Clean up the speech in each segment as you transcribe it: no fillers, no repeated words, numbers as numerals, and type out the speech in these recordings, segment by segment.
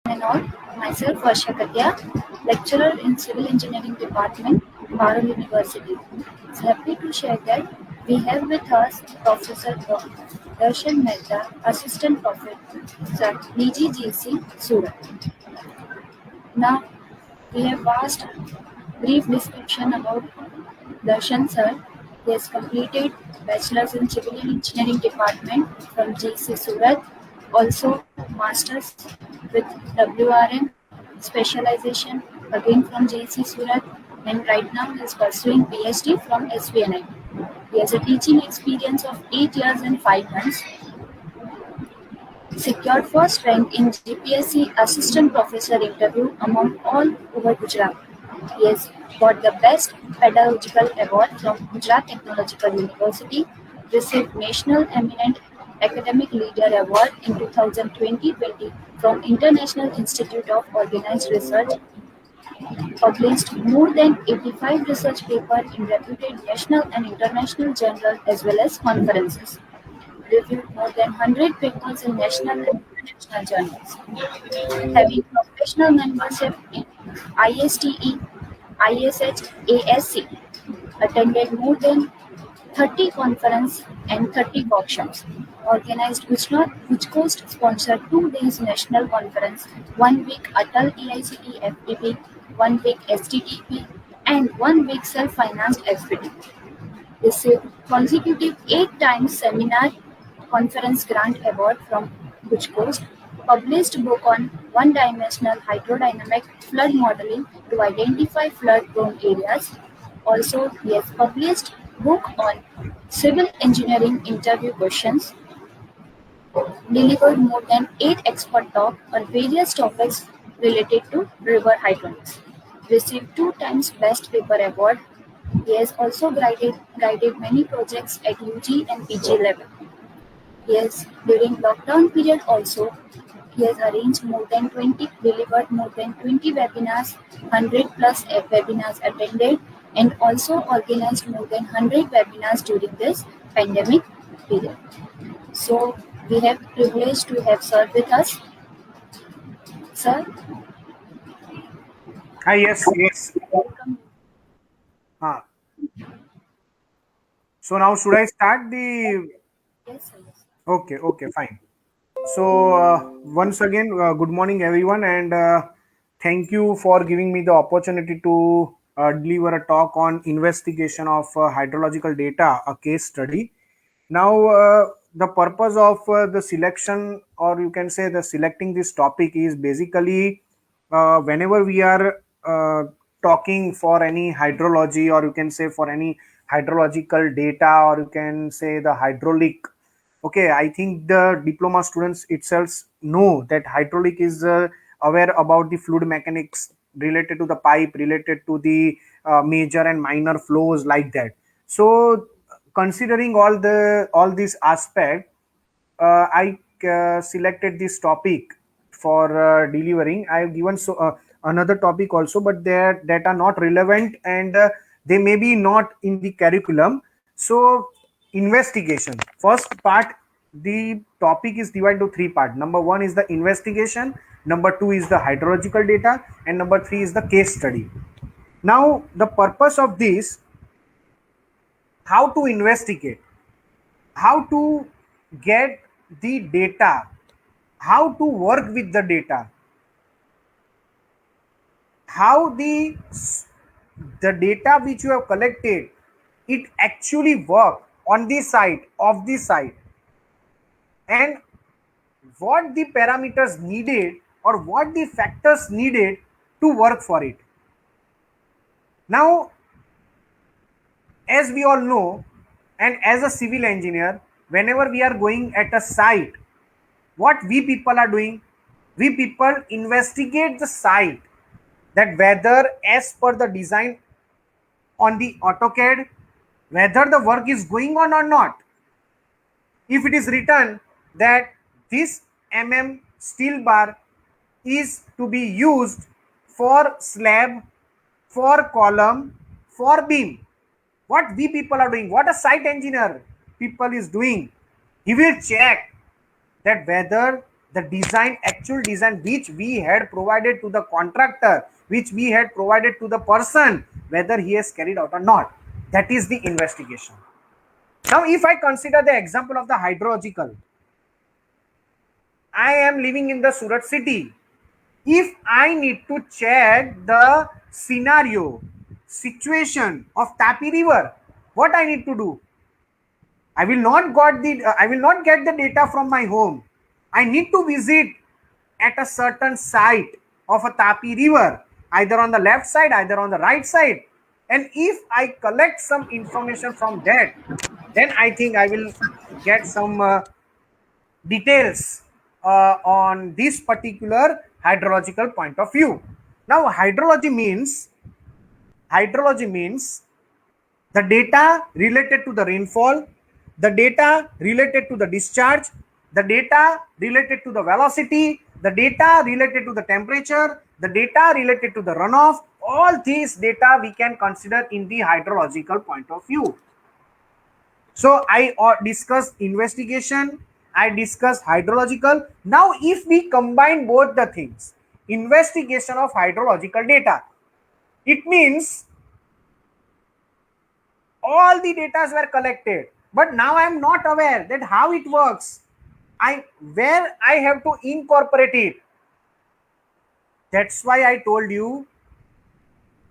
And all, myself Varsha Katya, lecturer in Civil Engineering Department, Baro University. It's happy to share that we have with us Professor Darshan Mehta, Assistant Professor, DGGC, Surat. Now, we have asked brief description about Darshan sir. He has completed Bachelor's in Civil Engineering Department from GC Surat, also Masters with WRM specialization again from GC Surat, and right now he is pursuing PhD from SVNI. He has a teaching experience of 8 years and 5 months, secured first rank in GPSC Assistant Professor interview among all over Gujarat. He has got the Best Pedagogical Award from Gujarat Technological University, received National Eminent Academic Leader Award in 2020 from International Institute of Organized Research, published more than 85 research papers in reputed national and international journals as well as conferences, reviewed more than 100 papers in national and international journals, having professional membership in ISTE, ISH, ASC, attended more than 30 conferences and 30 workshops, organized Guj Coast sponsored 2 days national conference, 1 week Atal EICT FTP, 1 week STTP, and 1 week self-financed FPT. Received consecutive 8 times seminar conference grant award from Guj Coast, published book on one-dimensional hydrodynamic flood modeling to identify flood-prone areas. Also, he has published book on civil engineering interview questions, delivered more than 8 expert talks on various topics related to river hydraulics, received 2 times Best Paper Award. He has also guided many projects at UG and PG level. Yes, during lockdown period also, he has arranged more than 20, delivered more than 20 webinars, 100 plus webinars attended, and also organized more than 100 webinars during this pandemic period. So, we have privilege to have sir with us. Sir? Yes. Welcome. So now should I start the... Yes, sir. Yes. Okay, fine. So once again, good morning everyone, and thank you for giving me the opportunity to deliver a talk on investigation of hydrological data, a case study. Now, the purpose of the selection, or you can say the selecting this topic, is basically whenever we are talking for any hydrology, or you can say for any hydrological data, or you can say the hydraulic. Okay, I think the diploma students itself know that hydraulic is aware about the fluid mechanics related to the pipe, related to the major and minor flows, like that. So considering all these aspect, I selected this topic for delivering. I have given another topic also, but that are not relevant, and they may be not in the curriculum. So investigation, first part, the topic is divided into 3 parts. Number 1 is the investigation, number 2 is the hydrological data, and number 3 is the case study. Now the purpose of this, how to investigate, how to get the data, how to work with the data, how the data which you have collected, it actually work on the site, of the site, and what the parameters needed or what the factors needed to work for it. Now, as we all know, and as a civil engineer, whenever we are going at a site, what we people are doing, we people investigate the site, that whether as per the design on the AutoCAD, whether the work is going on or not. If it is written that this steel bar is to be used for slab, for column, for beam, what we people are doing, what a site engineer people is doing, he will check that whether the design, actual design which we had provided to the contractor, which we had provided to the person, whether he has carried out or not. That is the investigation. Now, if I consider the example of the hydrological, I am living in the Surat city. If I need to check the scenario, situation of Tapi River, what I need to do? I will not get the data from my home. I need to visit at a certain site of a Tapi River, either on the left side, either on the right side. And if I collect some information from that, then I think I will get some details on this particular hydrological point of view. Now, hydrology means the data related to the rainfall, the data related to the discharge, the data related to the velocity, the data related to the temperature, the data related to the runoff. All these data we can consider in the hydrological point of view. So I discussed investigation, I discussed hydrological. Now, if we combine both the things, investigation of hydrological data, it means all the data were collected, but now I am not aware that how it works. Where I have to incorporate it. That's why I told you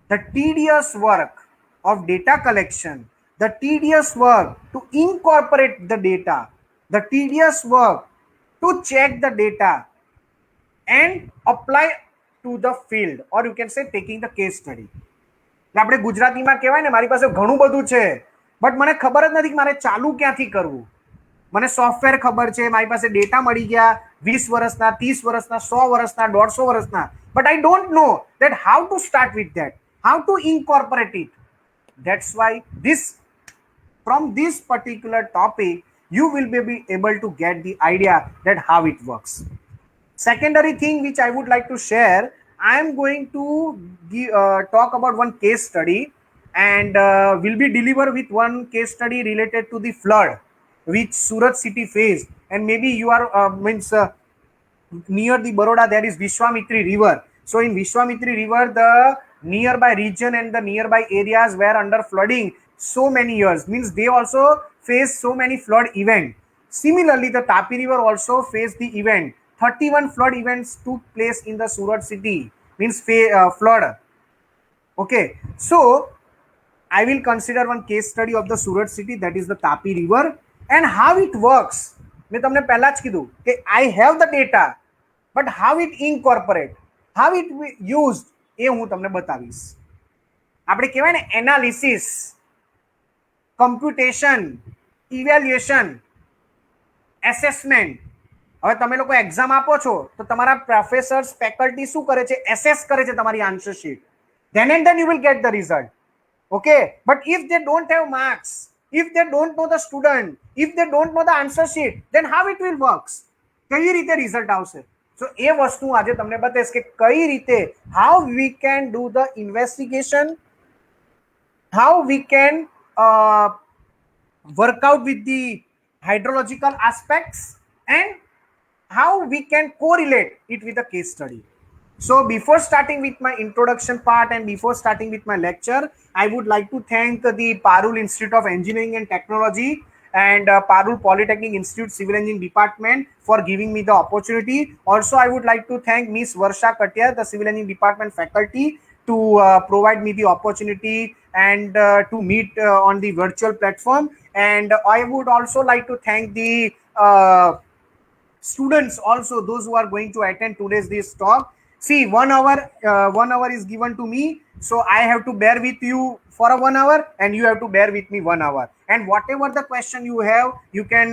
the tedious work of data collection, the tedious work to incorporate the data, the tedious work to check the data and apply to the field, or you can say taking the case study. આપણે ગુજરાતીમાં કહેવાય ને, મારી પાસે ઘણું બધું છે, but મને ખબર જ નથી કે મારે ચાલુ ક્યાંથી કરવું. મને સોફ્ટવેર ખબર છે, મારી પાસે ડેટા મળી ગયા 20 વર્ષના, 30 વર્ષના, 100 વર્ષના, 150 વર્ષના, but I don't know that how to start with that, how to incorporate it. That's why from this particular topic you will be able to get the idea that how it works. Secondary thing which I would like to share, I am going to talk about one case study, and will be deliver with one case study related to the flood which Surat city faced. And maybe you are near the Baroda, there is Vishwamitri river. So in Vishwamitri river, the nearby region and the nearby areas were under flooding so many years, means they also faced so many flood events. Similarly, the Tapi river also faced the event. 31 flood events took place in the Surat city, means flood. Okay, so I will consider one case study of the Surat city, that is the Tapi river, and how it works. મેં તમને પહેલા જ કીધું કે I have the data, but how it incorporate, how it used, એ હું તમને બતાવીશ. આપણે કહેવાય ને એનાલિસિસ, કમ્પ્યુટેશન, ઇવેલ્યુએશન, એસેસમેન્ટ. હવે તમે લોકો એક્ઝામ આપો છો તો તમારા પ્રોફેસર્સ, ફેકલ્ટી શું કરે છે? એસેસ કરે છે તમારી answer sheet. Then and then you will get the result. Okay, but if they don't have marks, if they don't know the student, if they don't know the answer sheet, then how it will works? કઈ રીતે result આવશે? So એ વસ્તુ આજે તમને બતાવીશ કે કઈ રીતે, how we can do the investigation, how we can work out with the hydrological aspects, and how we can correlate it with the case study. So before starting with my introduction part and before starting with my lecture, I would like to thank the Parul Institute of Engineering and Technology and Parul Polytechnic Institute Civil Engineering Department for giving me the opportunity. Also, I would like to thank Ms. Varsha Katyar, the Civil Engineering Department faculty, to provide me the opportunity and to meet on the virtual platform. And I would also like to thank the students also, those who are going to attend today's this talk. See, 1 hour is given to me, so I have to bear with you for a 1 hour, and you have to bear with me 1 hour. And whatever the question you have, you can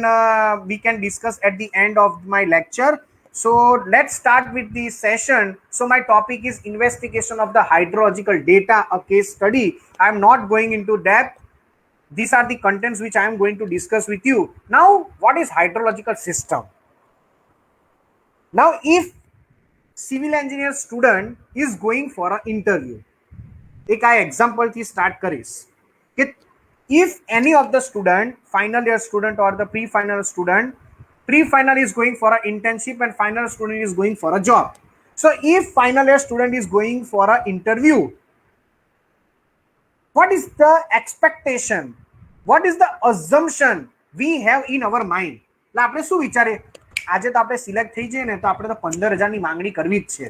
we can discuss at the end of my lecture. So let's start with the session. So my topic is investigation of the hydrological data, a case study. I am not going into depth. These are the contents which I am going to discuss with you. Now, what is hydrological system? Now, if civil engineer student is going for an interview, એક આ એક્ઝામ્પલથી start કરીશ કે if any of the student, final year student or the pre-final student, pre-final is going for an internship and final student is going for a job. So if final year student is going for an interview, what is the expectation, what is the assumption we have in our mind? એટલે આપણે શું વિચારે, આજે તો આપણે select થઈ જઈએ ને તો આપણે તો 15,000 ની માંગણી કરવી જ છે.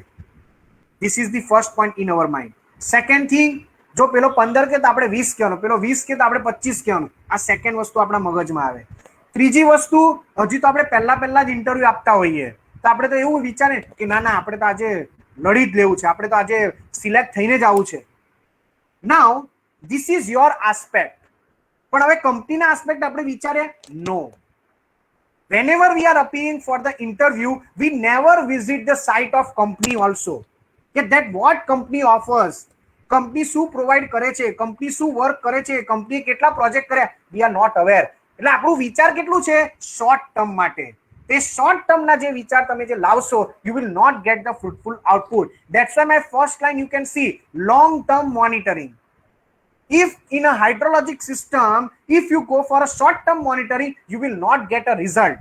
This is the first point in our mind. Second thing, જો પેલો 15 કે તો આપણે 20 કહેવાનો, પેલો 20 કે તો આપણે 25 કહેવાનું. આ સેકન્ડ વસ્તુ આપણા મગજમાં આવે. ત્રીજી વસ્તુ, હજી તો આપણે પહેલા જ ઇન્ટરવ્યુ આપતા હોઈએ તો આપણે તો એવું વિચારે કે ના ના આપણે તો આજે લડી જ લેવું છે, આપણે તો આજે સિલેક્ટ થઈને જ આવવું છે. નાઉ this is your aspect. પણ હવે કંપનીના આસ્પેક્ટ આપણે વિચારે, નો. Whenever we are appearing for the interview, we never visit the site of company also. That what company offers, company શું પ્રોવાઈડ કરે છે, કંપની શું વર્ક કરે છે, કંપની કેટલા પ્રોજેક્ટ કરે, we are not aware. એટલે આપણું વિચાર કેટલું છે, શોર્ટ ટર્મ માટે. તે શોર્ટ ટર્મના જે વિચાર તમે જે લાવશો, you will not get the fruitful output. That's why my first line you can see long term monitoring. If in a hydrologic system, if you go for a short term monitoring, you will not get a result.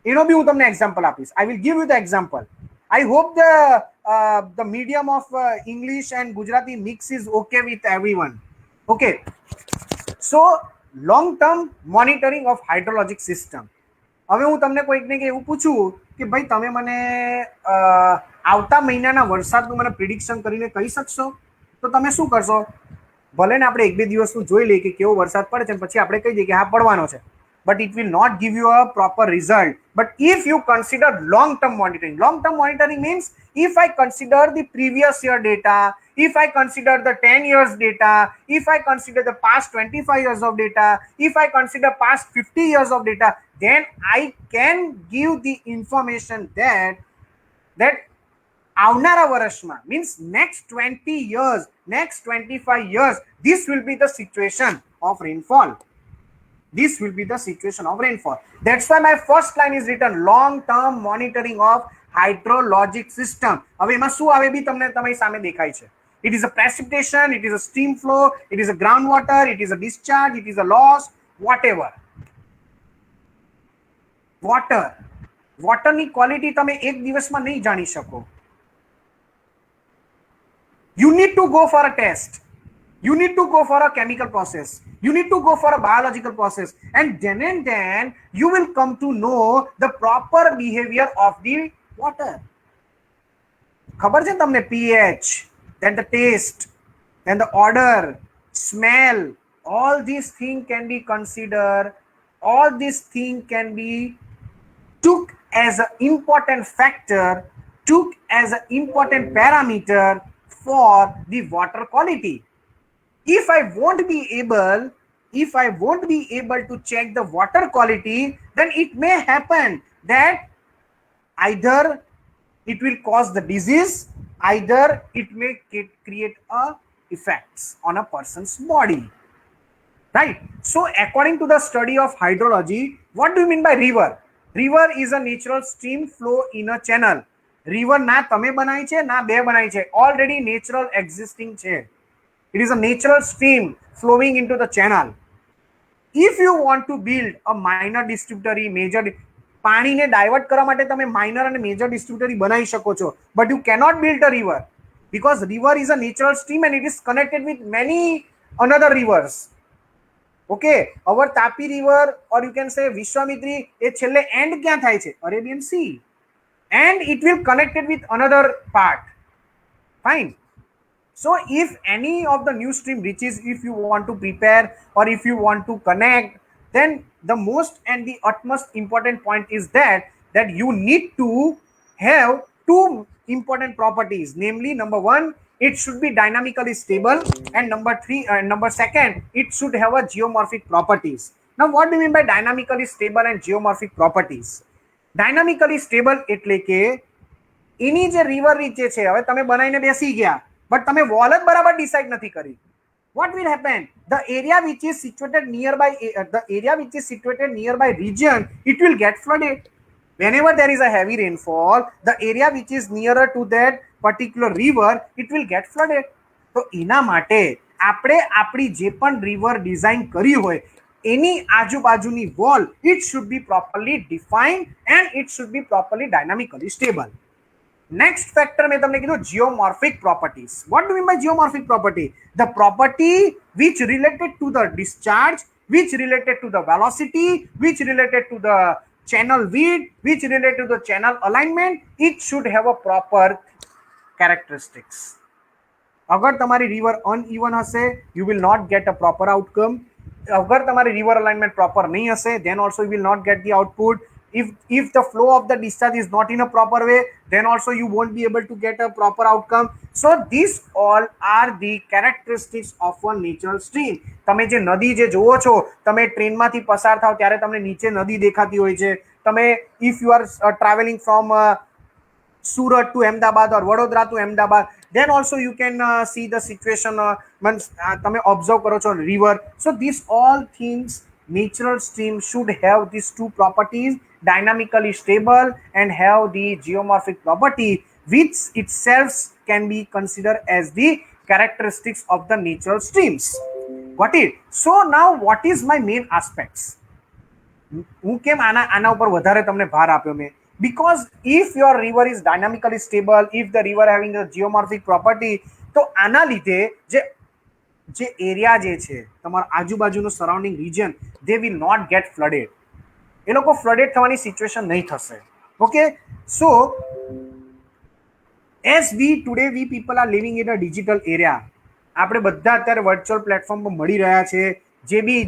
એનો બી હું તમને example આપીશ. I will give you the example. I hope the medium of English and Gujarati mix is okay with everyone. Okay. So long term monitoring of hydrologic system. હવે હું તમને કોઈકને કે એવું પૂછું કે ભાઈ તમે મને આવતા મહિનાના વરસાદનું મને પ્રિડિક્શન કરીને કહી શકશો, તો તમે શું કરશો? ભલે ને આપણે 1-2 દિવસનું જોઈ લઈએ કે કેવો વરસાદ પડે છે, પછી આપણે કહી દઈએ કે હા પડવાનો છે, but it will not give you a proper result. But if you consider long term monitoring means if I consider the previous year data, if I consider the 10 years data, if I consider the past 25 years of data, if I consider past 50 years of data, then I can give the information that આવનારા વર્ષમાં means next 20 years, next 25 years, this will be the situation of rainfall. This will be the situation of rainfall. That's why my first line is written long term monitoring of hydrologic system. હવે એમાં શું આવે બી તમને તમારી સામે દેખાય છે. It is a precipitation, it is a stream flow, it is a groundwater, it is a discharge, it is a loss, whatever. વોટરની ક્વોલિટી તમે એક દિવસમાં નહીં જાણી શકો. You need to go for a test. You need to go for a chemical process. You need to go for a biological process. And then you will come to know the proper behavior of the water. ખબર છે તમને pH, then the taste, then the odor, smell, all these things can be considered. All these things can be took as an important factor, took as an important parameter for the water quality. If I won't be able to check the water quality, then it may happen that either it will cause the disease, either it may create effects on a person's body. Right? So according to the study of hydrology, what do you mean by river? River is a natural stream flow in a channel. River ના તમે બનાવી છે ના બે બનાવી છે, already natural existing છે. It is a natural stream flowing into the channel. If you want to build a minor distributary, major, પાણીને ડાયવર્ટ કરવા માટે તમે માઇનર અને મેજર ડિસ્ટ્રીબ્યુટરી બનાવી શકો છો, but you cannot build a river because river is a natural stream and it is connected with many another rivers. Okay, our Tapi river or you can say Vishwamitra, એ છેલ્લે end ક્યાં થાય છે? Arabian Sea. And it will connect it with another part. Fine. So if any of the new stream reaches, if you want to prepare or if you want to connect, then the most and the utmost important point is that you need to have two important properties. Namely, number one, it should be dynamically stable, and number second, it should have a geomorphic properties. Now, what do you mean by dynamically stable and geomorphic properties? Dynamically stable એટલે કે એની જે river રીચે છે, હવે તમે બનાવીને બેસી ગયા, but તમે વોલ જ બરાબર ડિસાઇડ નથી કરી. What will happen? The area which is situated nearby region, it will get flooded. Whenever there is a heavy rainfall, the area which is nearer to that particular river, it will get flooded. So એના માટે આપણે આપણી જે પણ river design કરી હોય એની આજુબાજુની wall it should be properly defined and it should be properly dynamically stable. Next factor मैं तुमने कीधु geomorphic properties. What do you mean by geomorphic property? The property which related to the discharge, which related to the velocity, which related to the channel width, which related to the channel alignment, it should have a proper characteristics. अगर तुम्हारी river uneven हसे you will not get a proper outcome. अगर तुम्हारी river alignment proper नहीं हसे then also you will not get the output. If the flow of the discharge is not in a proper way, then also you won't be able to get a proper outcome. So these all are the characteristics of a natural stream. તમે જે નદી જે જોવો છો, તમે ટ્રેનમાંથી પસાર થાવ ત્યારે તમને નીચે નદી દેખાતી હોય છે. તમે if you are traveling from Surat to Ahmedabad or Vadodara to Ahmedabad, then also you can see the situation. તમે observe કરો છો river. So these all things, natural stream should have these two properties, dynamically stable and have the geomorphic property, which itself can be considered as the characteristics of the natural streams. Got it? So now what is my main aspects? હું કેમ આના ઉપર વધારે તમને ભાર આપ્યો મેં? Because if your river is dynamically stable, if the river having a geomorphic property, તો આના લીધે જે એરિયા જે છે તમારા આજુબાજુનો surrounding region, they will not get flooded. એ લોકો ફ્લડેડ થવાની સિચ્યુએશન નહીં થશે. Okay, so as we today we people are living in a digital area, આપણે બધા અત્યારે વર્ચ્યુઅલ પ્લેટફોર્મ પર મળી રહ્યા છે.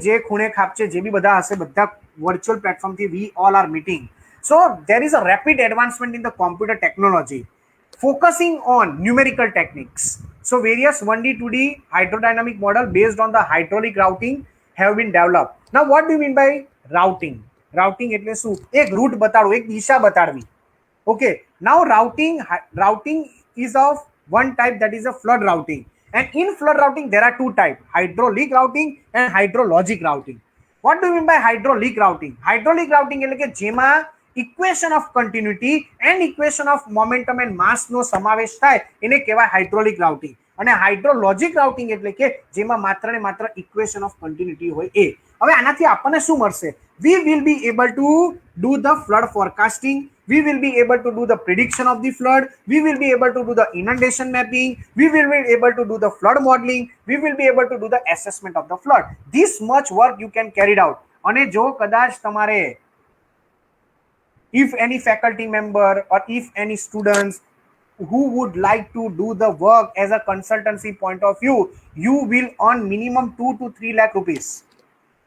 જે ખૂણે ખાપચે જે બી બધા હશે બધા વર્ચ્યુઅલ પ્લેટફોર્મથી we all are meeting. So there is a rapid advancement in the computer technology, focusing on numerical techniques. So various 1D, 2D hydrodynamic model based on the hydraulic routing have been developed. Now what do you mean by routing? Routing એટલે શું? એક route બતાડવું, એક દિશા બતાડવી. Okay, now routing is of one type, that is a flood routing. And in flood routing there are two types, hydraulic routing and hydrologic routing. What do you mean by hydraulic routing? Hydraulic routing એટલે કે જેમાં equation of continuity and equation of momentum and mass નો સમાવેશ થાય એને કહેવાય hydraulic routing. અને હાઇડ્રોલોજિક routing એટલે કે જેમાં માત્ર ને માત્ર ઇક્વેશન ઓફ કન્ટિન્યુટી હોય એ. હવે આનાથી આપણને શું મળશે? We will be able to do the flood forecasting, we will be able to do the prediction of the flood, we will be able to do the inundation mapping, we will be able to do the flood modeling, we will be able to do the assessment of the flood. This much work you can carry out. અને જો કદાચ તમારે if any faculty member or if any students who would like to do the work as a consultancy point of view, you will earn minimum 2 to 3 lakh rupees.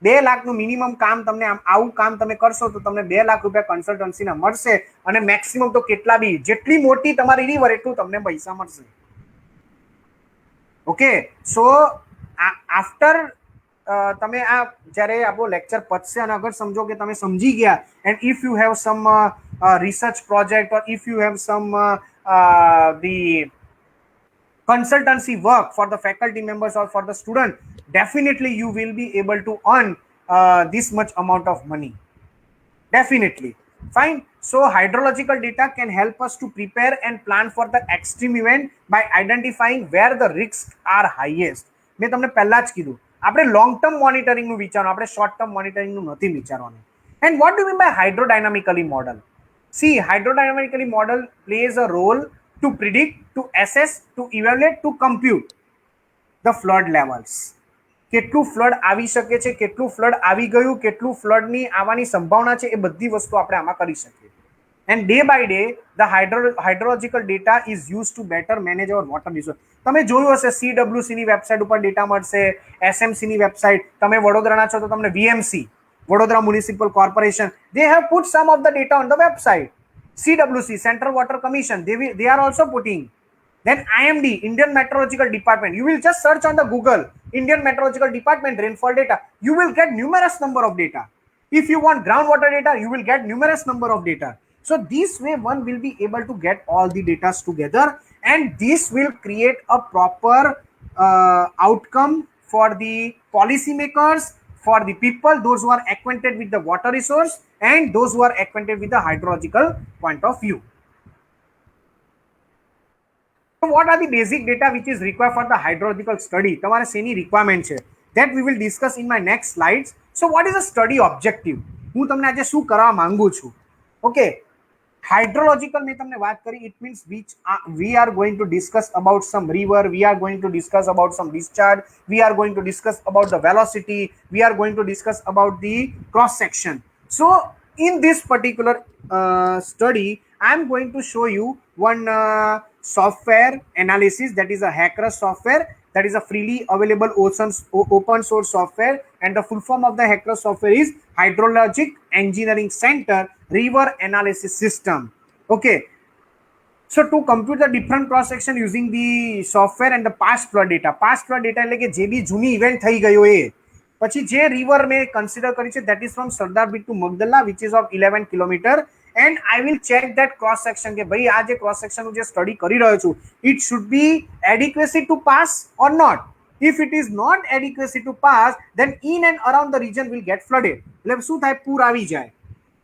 2 લાખનું minimum કામ તમને આવું કામ તમે કરશો તો તમને 2 લાખ રૂપિયા કન્સલ્ટન્સીના મળશે. અને મેક્સિમમ તો કેટલા બી જેટલી મોટી તમારી રિવર એટલું તમને પૈસા મળશે. ઓકે, સો આફ્ટર તમે આ જ્યારે આપણો લેક્ચર પતશે અને અગર સમજો કે તમે સમજી ગયા and if you have sum research project or if you have sum the consultancy work for the faculty members or for the student, definitely you will be able to earn this much amount of money. Definitely. Fine. So hydrological data can help us to prepare and plan for the extreme event by identifying where the risks are highest. મેં તમને પહેલા જ કીધું આપણે long term મોનિટરિંગનું વિચારવાનું, આપણે short term મોનિટરિંગનું નથી વિચારવાનું. And what do mean by hydrodynamically model? See, hydrodynamically model plays a role to predict, to assess, to evaluate, to compute the flood levels. કેટલું ફ્લડ આવી શકે છે, કેટલું ફ્લડ આવી ગયું, કેટલું ફ્લડની આવવાની સંભાવના છે, એ બધી વસ્તુ આપણે આમાં કરી શકીએ. And day by day, the hydrological data is used to better manage our water resource. તમે જોયું હશે CWC ની વેબસાઇટ ઉપર ડેટા મળશે, SMC ની વેબસાઇટ, તમે વડોદરાના છો તો તમને VMC, Vadodara Municipal Corporation, they have put some of the data on the website. CWC, Central Water Commission, they are also putting. Then IMD, Indian Meteorological Department, you will just search on the Google, Indian Meteorological Department rainfall data, you will get numerous number of data. If you want groundwater data, you will get numerous number of data. So this way one will be able to get all the data together, and this will create a proper outcome for the policymakers, for the people, those who are acquainted with the water resource and those who are acquainted with the hydrological point of view. what are the basic data which is required for the hydrological study? તમારે શેની requirement છે? That we will discuss in my next slides. So what is the study objective? હું તમને આજે શું કરવા માંગુ છું? Okay. Hydrological મેં તમને વાત કરી, it means we are going to discuss about some river, we are going to discuss about some discharge, we are going to discuss about the velocity, we are going to discuss about the cross section. So in this particular study, I am going to show you one software analysis, that is a HACRUS software, that is a freely available open source software, and the full form of the HACRUS software is Hydrologic Engineering Center River Analysis System. Okay, so to compute the different cross section using the software and the past flood data એટલે કે જે બી જૂની event થઈ ગયો એ પછી જે river મેં consider કરી છે, that is from Sardar bit to Magdalla, which is of 11 kilometer, and I will check that cross section કે ભાઈ આ જે cross section હું જે સ્ટડી કરી રહ્યો છું, it should be adequacy to pass or not. If it is not adequacy to pass, then in and around the region will get flooded. એટલે શું થાય, પૂર આવી જાય.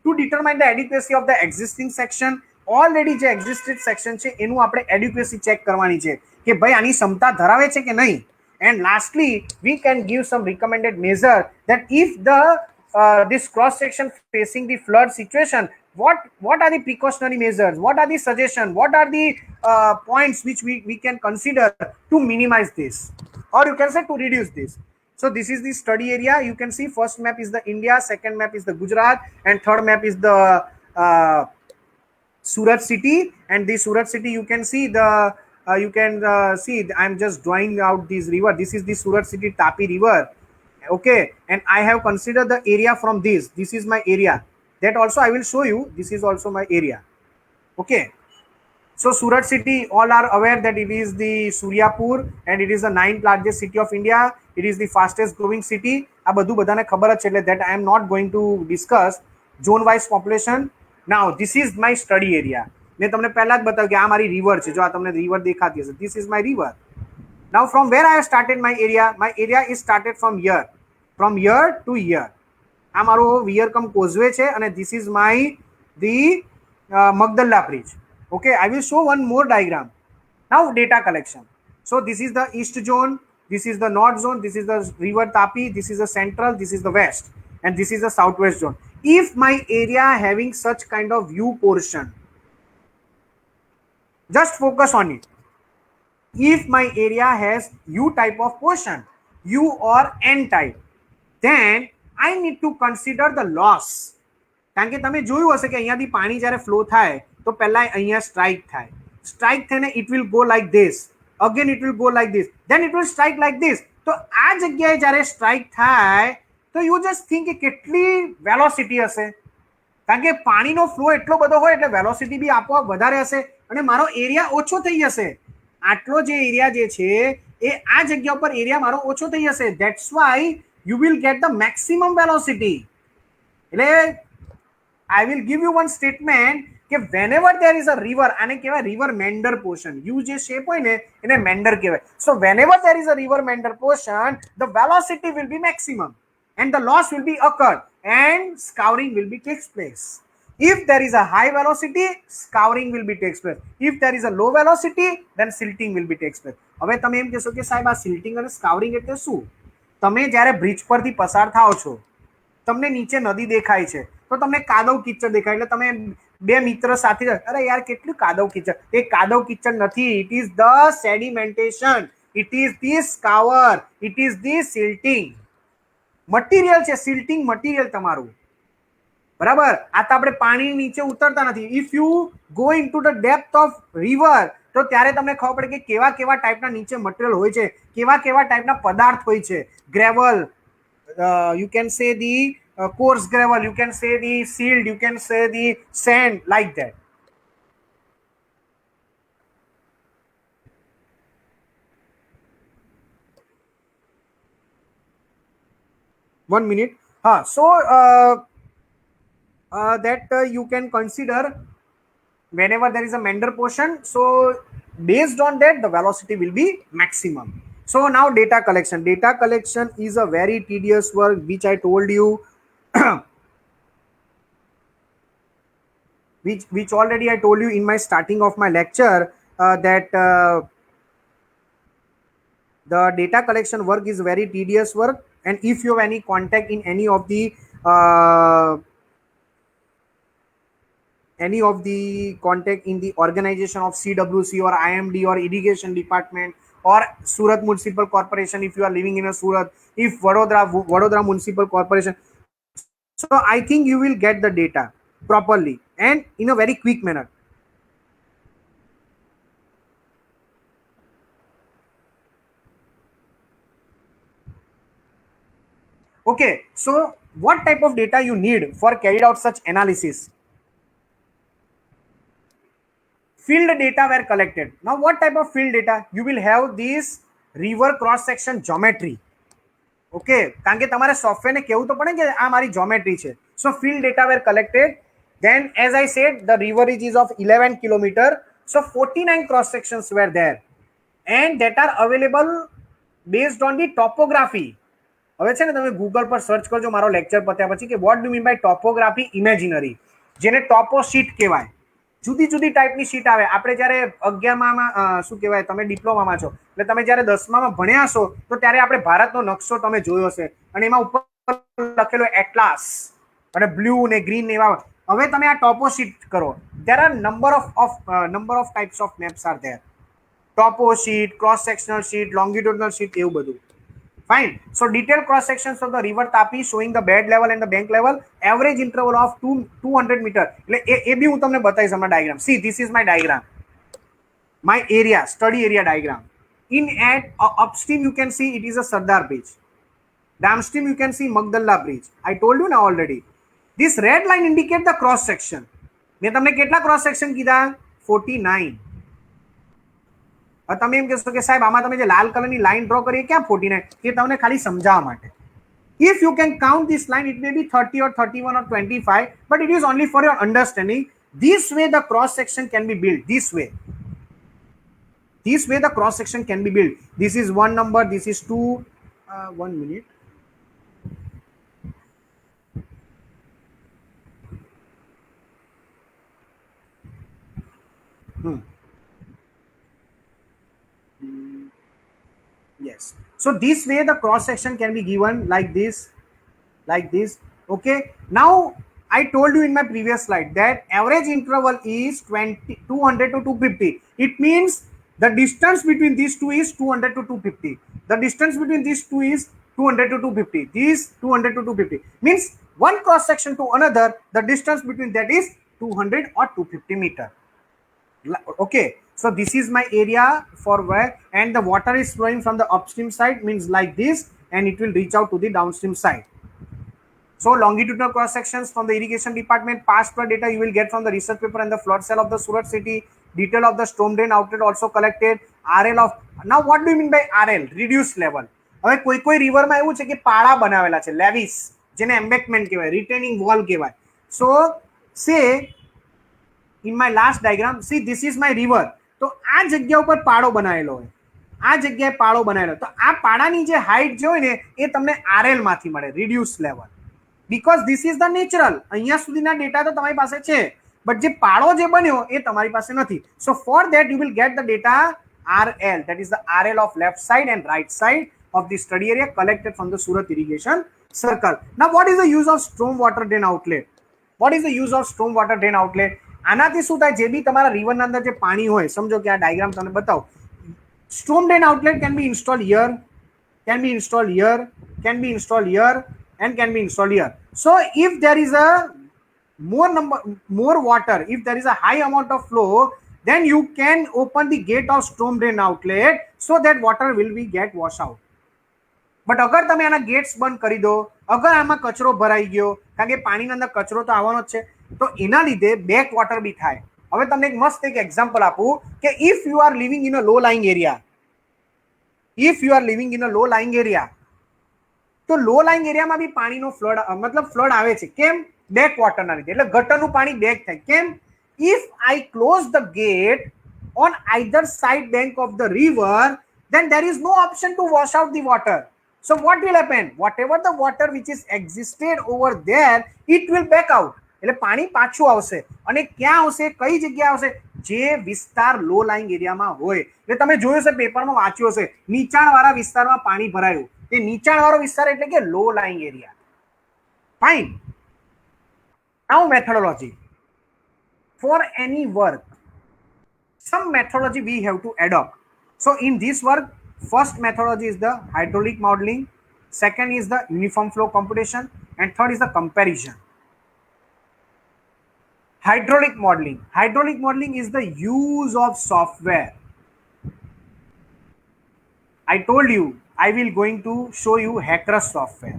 To determine the adequacy of the existing section, already જે existed section છે એનું આપણે adequacy check કરવાની છે કે ભાઈ આની ક્ષમતા ધરાવે છે કે નહીં. And lastly, we can give some recommended measure that if the this cross section facing the flood situation, what are the precautionary measures, what are the suggestions, what are the points which we can consider to minimize this, or you can say to reduce this. So this is the study area. You can see first map is the India, second map is the Gujarat, and third map is the Surat city. And the Surat city, you can see the see I'm just drawing out this river. This is the Surat city Tapi river. Okay, and I have considered the area from this. This is my area. That also I will show you. This is also my area. Okay. So Surat city, all are aware that it is the Suryapur and it is the 9th largest city of India. It is the fastest growing city. આ બધું બધાને ખબર જ છે, એટલે that I am not going to discuss zone wise population. Now this is my study area. મેં તમને પહેલા જ બતાવ્યું કે આ મારી river છે. જો આ તમને river દેખાતી હશે, this is my river. Now from where I have started my area is started from here to here. આ મારો વિયરકમ કોઝવે છે અને this is my the Magdalla bridge. Okay, I will show one more diagram. Now data collection. So this is the east zone, this is the north zone, this is the river Tapi, this is the central, this is the west, and this is the southwest zone. If my area having such kind of U portion, just focus on it. If my area has U type of portion, U or N type, then I need to consider the loss. કારણ કે તમે જોયું હશે કે અહીંયાથી પાણી જ્યારે flow થાય તો પહેલા અહીંયા સ્ટ્રાઇક થઈને it will go like this, again it will go like this, then it will strike like this. તો આ જગ્યાએ જ્યારે સ્ટ્રાઇક થાય તો you just think કે કેટલી વેલોસિટી હશે, કારણ કે પાણીનો ફ્લો એટલો બધો હોય એટલે વેલોસિટી બી આપોઆપ વધારે હશે અને મારો એરિયા ઓછો થઈ જશે. આટલો જે એરિયા જે છે એ આ જગ્યા ઉપર એરિયા મારો ઓછો થઈ જશે. That's why you will get the maximum velocity. એટલે I will give you one statement કે whenever there is a river, આને કહેવાય river meander portion. U જે shape હોય ને એને meander કહેવાય. So whenever there is a river meander portion, the velocity will be maximum and the loss will be occurred and scouring will be takes place. If there is a high velocity, scouring will be takes place. If there is a low velocity, then silting will be takes place. હવે તમે એમ કહેશો કે સાહેબ આ silting અને scouring એટલે શું? તમે જ્યારે બ્રિજ પરથી પસાર થાઓ છો, તમને નીચે નદી દેખાય છે તો તમને કાદવ કિચડ દેખાય એટલે તમે બે મિત્ર સાથે અરે યાર કેટલું કાદવ કિચડ, એ કાદવ કિચડ નથી, it is the sedimentation, it is the scour, it is the silting material છે, સિલ્ટિંગ મટીરિયલ તમારું. બરાબર, આ તો આપણે પાણી નીચે ઉતરતા નથી. If you go into the depth of river તો ત્યારે તમને ખબર પડે કે કેવા કેવા ટાઈપના નીચે મટીરિયલ હોય છે, કેવા કેવા ટાઈપના પદાર્થ હોય છે. Gravel, you can say the coarse gravel, you can say the silt, you can say the sand, like that. One minute. So that you can consider whenever there is a meander portion, so based on that the velocity will be maximum. So now data collection is a very tedious work, which I told you which already I told you in my starting of my lecture. that the data collection work is very tedious work, and if you have any contact in any of the contact in the organization of CWC or IMD or irrigation department or Surat Municipal Corporation, if you are living in a Surat, if Vadodara Municipal Corporation, so I think you will get the data properly and in a very quick manner. Okay, so what type of data you need for carried out such analysis? Field data were collected. Now what type of field data? You will have this river cross section geometry. Okay, કારણ કે તમારે સોફ્ટવેરને કહેવું તો પડે કે આ મારી જ્યોમેટ્રી છે. So field data were collected. Then, as I said, the river is of 11 kilometer. So 49 cross sections were there, and that are available based on the topography. હવે છે ને તમે ગૂગલ પર સર્ચ કરજો મારો લેક્ચર પત્યા પછી કે what do mean by topography imaginary, જેને ટોપો શીટ કહેવાય. જુદી જુદી ટાઈપની શીટ આવે. આપણે જ્યારે 11માં શું કહેવાય, તમે ડિપ્લોમામાં છો એટલે તમે જ્યારે 10મામાં ભણ્યા હશો તો ત્યારે આપણે ભારતનો નકશો તમે જોયો હશે અને એમાં ઉપર લખેલો એટલાસ અને બ્લુ ને ગ્રીન ને એવા. હવે તમે આ ટોપો શીટ કરો, there are number of types of maps are there. Topo sheet, cross sectional sheet, longitudinal sheet, એવું બધું. Fine. So detailed cross sections of the river Tapi showing the bed level and the bank level, average interval of 200 meter. એ બી હું તમને બતાવીશ હમણાં diagram. See, this is my diagram, my area, study area diagram. In at upstream you can see it is a Sardar Bridge. Downstream you can see Magdalla Bridge. I told you now already. This red line indicate the cross section. મેં તમને કેટલા cross section કીધા? 49. તમે એમ કહેશો કે સાહેબ આમાં તમે જે લાલ કલરની લાઈન ડ્રો કરી ક્યાં 49? એ તમને ખાલી સમજાવવા માટે. If you can count this line, it may be 30 or 31 or 25, but it is only for your understanding. This way the cross section can be built. This way the cross section can be built. This is one number, this is two. 1 minute. Yes. So this way the cross section can be given like this, okay. Now I told you in my previous slide that average interval is 200 to 250. It means the distance between these two is 200 to 250. The distance between these two is 200 to 250. These 200 to 250 means one cross section to another, the distance between that is 200 or 250 meter. Okay, so this is my area for where, and the water is flowing from the upstream side, means like this, and it will reach out to the downstream side. So longitudinal cross sections from the irrigation department, past flood data you will get from the research paper and the flood cell of the Surat city. Detail of the storm drain outlet also collected. RL of, now what do you mean by RL? Reduced level. હવે કોઈ river માં એવું છે કે પાળા બનાવેલા છે, Lewis, જેને એમ્બેકમેન્ટ કહેવાય, રિટેનિંગ વોલ કહેવાય. So say in my last diagram, see this is my river. તો આ જગ્યા ઉપર પાળો બનાવેલો હોય, આ જગ્યાએ પાળો બનાવેલો, તો આ પાળાની જે હાઈટ જે હોય ને એ તમને RL માંથી મળે, reduced level, because this is the natural. અહીંયા સુધીના ડેટા તો તમારી પાસે છે, બટ જે પાળો જે બન્યો એ તમારી પાસે નથી. So for that you will get the data RL, that is the RL of left side and right side of the study area collected from the Surat irrigation circle. Now what is the use of storm water drain outlet? What is the use of storm water drain outlet? આનાથી શું થાય, જે બી તમારા રિવરના અંદર જે પાણી હોય, સમજો કે આ ડાયાગ્રામ તમને બતાવો, storm drain outlet can be installed here, can be installed here, can be installed here, and can be installed here. So if there is a more water, if there is a high amount of flow, then you can open the gate of storm drain outlet so that water will be get wash out. But અગર તમે આના gates બંધ કરી દો, અગર આમાં કચરો ભરાઈ ગયો, કારણ કે પાણીના અંદર કચરો તો આવવાનો જ છે, તો એના લીધે બેક વોટર બી થાય. હવે તમને એક મસ્ત એક એક્ઝામ્પલ આપું કે if you are living in a low lying area, if you are living in a low lying area, તો લો લાઇંગ એરિયામાં બી પાણીનો ફ્લડ, મતલબ ફ્લડ આવે છે. કેમ? બેક વોટરના લીધે, એટલે ગટરનું પાણી બેક થાય. કેમ? If I close the gate on either side bank of the river, then there is no option to wash out the water. So what will happen? Whatever the water which is existed over there, it will back out. એટલે પાણી પાછું આવશે, અને ક્યાં આવશે, કઈ જગ્યા આવશે, જે વિસ્તાર લો લાઇંગ એરિયામાં હોય, એટલે તમે જોયું છે પેપરમાં વાંચ્યું હશે, નીચાણવાળા વિસ્તારમાં પાણી ભરાયું, તે નીચાણવાળો વિસ્તાર એટલે કે low lying area. Fine. Now methodology. For any work, some methodology we have to adopt. So in this work, first methodology is the hydraulic modeling, second is the uniform flow computation, and third is the comparison. Hydraulic modeling. Hydraulic modeling is the use of software. I told you I will going to show you HACRUS software.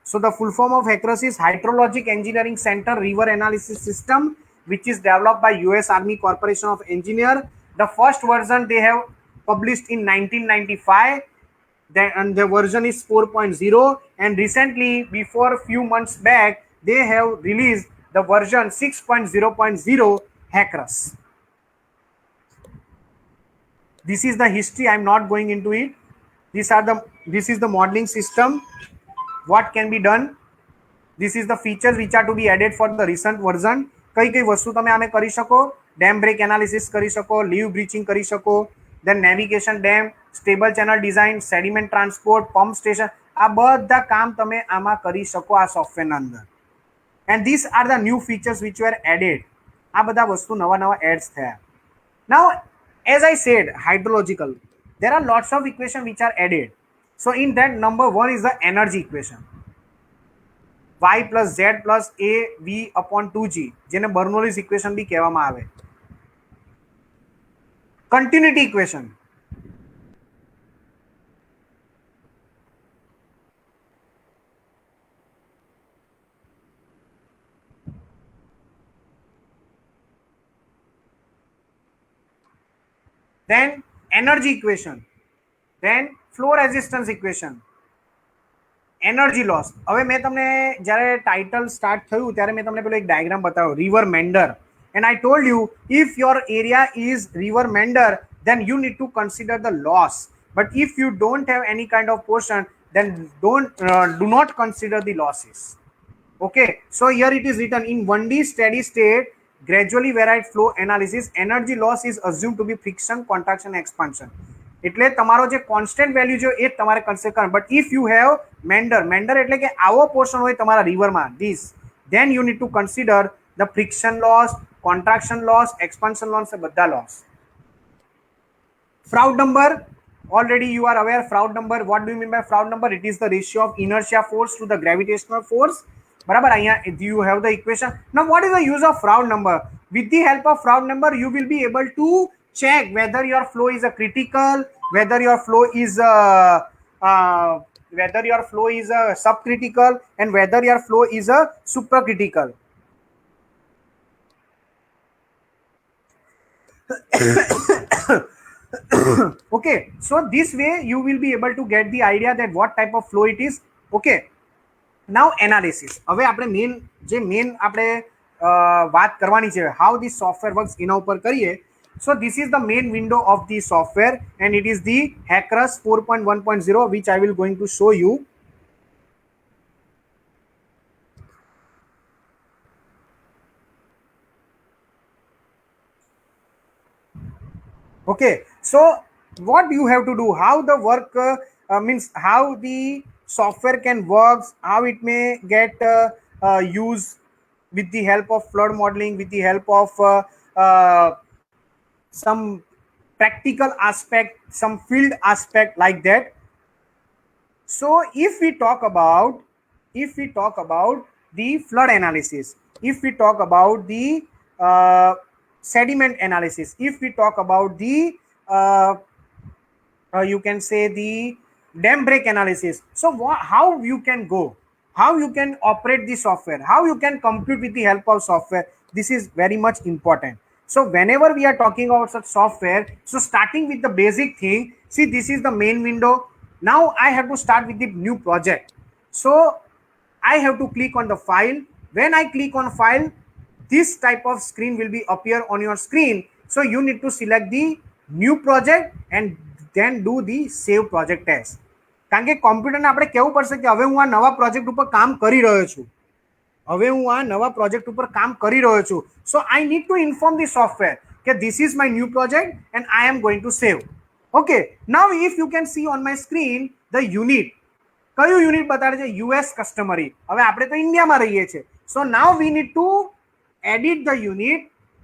So the full form of HACRUS is Hydrologic Engineering Center River Analysis System, which is developed by US Army Corporation of Engineer. The first version they have published in 1995. And the version is 4.0, and recently, before few months back, they have released the version 6.0.0 HACRUS. This is the history. I'm not going into it. This is the modeling system. What can be done? This is the features which are to be added for the recent version. કઈ વસ્તુ તમે આમે કરી શકો? Dam break analysis કરી શકો, leave બ્રીચિંગ કરી શકો, then navigation dam, stable channel design, sediment transport, pump station, આ બધા કામ તમે આમાં કરી શકો આ સોફ્ટવેરના અંદર. And these are the new features which were added. આ બધા વસ્તુ નવા એડ્સ થયા. Now, as I said, hydrological, there are lots of equations which are added. So in that, number one is the energy equation. Y plus Z plus A V upon 2G, જેને બર્નોલીઝ equation બી કહેવામાં આવે. Continuity equation. Then energy equation. Then flow resistance equation. Energy loss. હવે મેં તમને જ્યારે title start થયું ત્યારે મેં તમને પેલો એક ડાયગ્રામ બતાવ્યો, river meander. And I told you, if your area is river meander, then you need to consider the loss. But if you don't have any kind of portion, then do not consider the losses. Okay, so here it is written, in 1D steady state gradually varied flow analysis, energy loss is assumed to be friction, contraction, expansion. એટલે તમારો જે constant value છે એ તમારે consider કરવાનું. But if you have મેન્ડર એટલે કે આવો portion હોય તમારા રિવરમાં, this, then you need to consider the friction loss, contraction loss, expansion loss, બધા loss. Froude number, already you are aware. Froude number, what do you mean by Froude number? It is the ratio of inertia force to the gravitational force. બરાબર, અહીંયા you have the equation. Now what is the use of Froude number? With the help of Froude number, you will be able to check whether your flow is a critical, whether your flow is a subcritical, and whether your flow is a supracritical. Okay, so this way you will be able to get the idea that what type of flow it is. Okay, now analysis. હવે આપણે main આપણે વાત કરવાની છે, how this software works એના ઉપર કરીએ. So this is the main window of the software, and it is the HACRUS 4.1.0, which I will going to show you. Okay, so what you have to do, how the work means how the software can work, how it may get used with the help of flood modeling, with the help of some practical aspect, some field aspect like that. So if we talk about the flood analysis, if we talk about the sediment analysis, if we talk about the you can say the dam break analysis, so how you can go, how you can operate the software, how you can compute with the help of software, this is very much important. So whenever we are talking about such software, so starting with the basic thing, see, this is the main window. Now I have to start with the new project. So I have to click on the file. When I click on file, this type of screen will be appear on your screen. So you need to select the new project and then do the save project as. કારણ કે કોમ્પ્યુટરને આપણે કહેવું પડશે કે હવે હું આ નવા પ્રોજેક્ટ ઉપર કામ કરી રહ્યો છું, હવે હું આ નવા પ્રોજેક્ટ ઉપર કામ કરી રહ્યો છું. So I need to inform the software. કે this is my new project and I am going to save. Okay, now if you can see on my screen the unit, કયું યુનિટ બતાડે છે? US કસ્ટમરી. હવે આપણે તો ઇન્ડિયામાં રહીએ છીએ, so now we need to edit the unit.